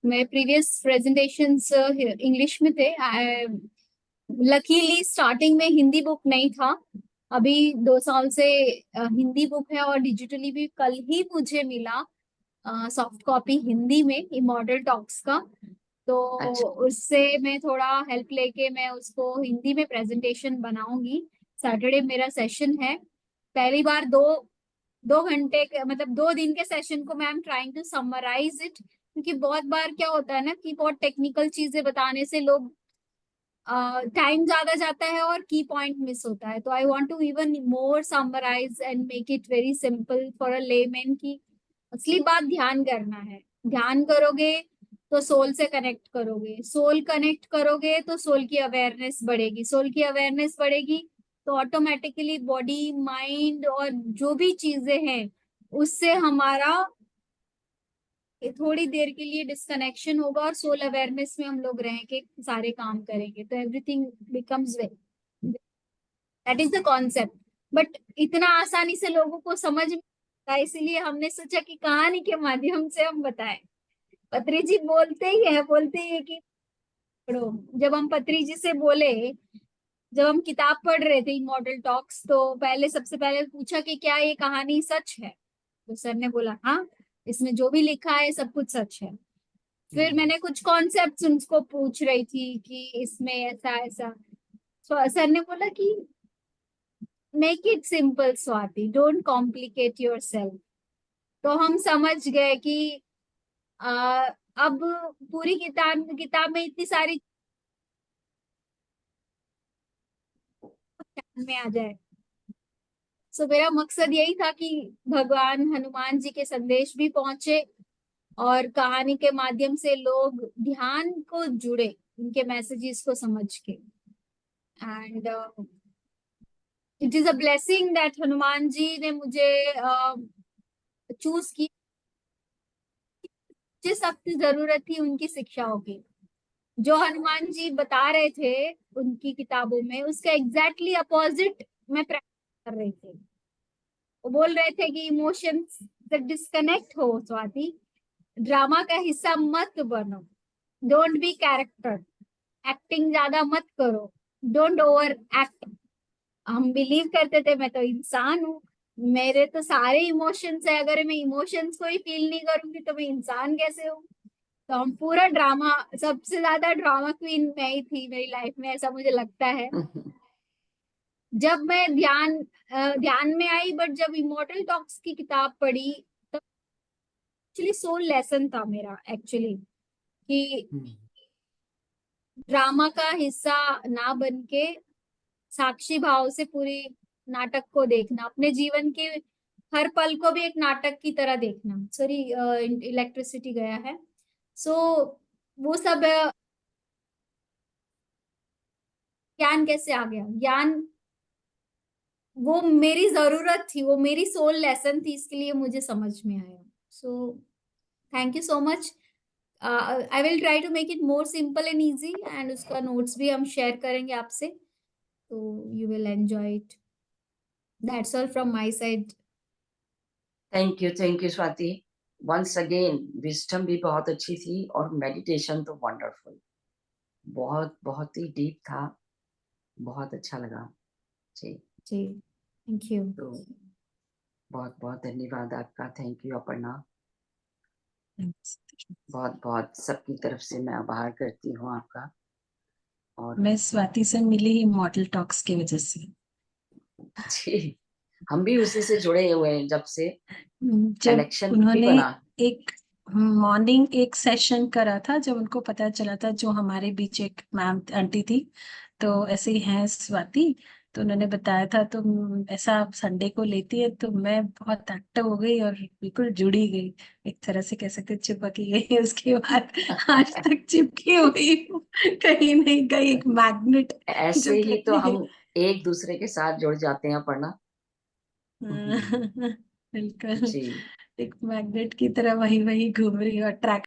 मैं प्रीवियस प्रेजेंटेशंस इंग्लिश में थे। लकीली स्टार्टिंग में हिंदी बुक नहीं था, अभी 2 साल से हिंदी बुक है, और डिजिटली भी कल ही मुझे मिला सॉफ्ट कॉपी हिंदी में इमॉर्टल टॉक्स का। तो अच्छा उससे मैं थोड़ा हेल्प लेके मैं उसको हिंदी में प्रेजेंटेशन बनाऊंगी। सैटरडे मेरा सेशन है। पहली बार 2 घंटे मतलब 2 दिन के सेशन को मैं am trying to summarize it क्योंकि बहुत बार क्या होता है ना कि बहुत टेक्निकल चीजें बताने से लोग टाइम ज्यादा जाता है और की पॉइंट मिस होता है। तो I want to even more summarize and make it very simple for a layman की असली बात ध्यान करना है। ध्यान करोगे तो सोल से कनेक्ट करोगे, सोल कनेक्ट करोगे तो सोल की अवेयरनेस बढ़ेगी, सोल की अवेयरनेस बढ़ेगी तो ऑटोमेटिकली बॉडी माइंड और जो भी चीजें हैं उससे हमारा थोड़ी देर के लिए डिस्कनेक्शन होगा और सोल अवेयरनेस में हम लोग रह के सारे काम करेंगे तो everything becomes well. That is the concept. But इतना आसानी से लोगों को समझ में आता है, इसीलिए हमने सोचा कि कहानी के माध्यम से हम बताएं। पत्री जी बोलते ही है कि पढ़ो। जब हम पत्री जी से बोले, जब हम किताब पढ़ रहे थे इमॉर्टल टॉक्स, तो पहले सबसे पहले पूछा कि क्या ये कहानी सच है। तो सर ने बोला हाँ, इसमें जो भी लिखा है सब कुछ सच है। फिर मैंने कुछ कॉन्सेप्ट्स उनको पूछ रही थी कि इसमें ऐसा ऐसा, तो सर ने बोला कि make it simple Swati, don't complicate yourself. तो हम समझ गए कि आ, अब पूरी किताब में इतनी सारी में आ जाए। सो मेरा मकसद यही था कि भगवान हनुमान जी के संदेश भी पहुंचे और कहानी के माध्यम से लोग ध्यान को जुड़े, उनके मैसेजेस को समझ के। And it is a blessing that Hanuman ji ने मुझे चूज की। जिस वक्त जरूरत थी उनकी शिक्षाओं की, जो हनुमान जी बता रहे थे उनकी किताबों में, उसका एग्जैक्टली अपोजिट मैं प्रैक्टिस कर रही थी। वो बोल रहे थे कि इमोशंस से डिस्कनेक्ट हो स्वाति, ड्रामा का हिस्सा मत बनो, डोंट बी कैरेक्टर, एक्टिंग ज्यादा मत करो, डोंट ओवर एक्ट। हम बिलीव करते थे मैं तो इंसान हूँ, मेरे तो सारे इमोशंस है, अगर मैं इमोशंस को ही फील नहीं करूंगी तो मैं इंसान कैसे हूँ। तो हम पूरा ड्रामा, सबसे ज्यादा ड्रामा क्वीन मैं ही थी मेरी लाइफ में, ऐसा मुझे लगता है। जब मैं ध्यान में आई, बट जब इमॉर्टल टॉक्स की किताब पढ़ी तब एक्चुअली सोल लेसन था मेरा एक्चुअली, कि ड्रामा का हिस्सा ना बन के साक्षी भाव से पूरी नाटक को देखना, अपने जीवन के हर पल को भी एक नाटक की तरह देखना। सॉरी, इलेक्ट्रिसिटी गया है। सो वो सब ज्ञान कैसे आ गया, ज्ञान वो मेरी जरूरत थी, वो मेरी सोल लेसन थी, इसके लिए मुझे समझ में आया। So thank you so much. I will try to make it more simple and easy, and उसका नोट्स भी हम शेयर करेंगे आपसे, तो you will enjoy it. That's all from my side. Thank you Swati. Once again wisdom भी बहुत अच्छी थी और मेडिटेशन तो वंडरफुल, बहुत बहुत ही डीप था, बहुत अच्छा लगा जी। Thank you. तो बहुत बहुत धन्यवाद आपका। थैंक यू अपर्णा, बहुत बहुत सबकी तरफ से मैं आभार करती हूँ आपका। और मैं स्वाति से मिली ही मॉडल टॉक्स की वजह से। जी, हम भी उसी से जुड़े हुए हैं, जब से जब कनेक्शन भी उन्होंने बना। एक मॉर्निंग एक सेशन करा था, जब उनको पता चला था, जो हमारे बीच एक मैम आंटी थी, तो ऐसे ही हैं स्वाति, तो उन्होंने बताया था, तो ऐसा संडे को लेती है, तो मैं बहुत एक्टिव हो गई और बिल्कुल जुड़ी गई, एक तरह से कह सकते चिपकी गई। उसके बाद आज तक चिपकी हुई हूँ, कहीं नहीं गई, एक मैग्नेट ऐसे जो ही तो कहते हम एक दूसरे के साथ जुड़ जाते हैं अपर्णा। हैं। बिल्कुल जी। एक मैग्नेट की तरह वही वही घूम रही है और ट्रैक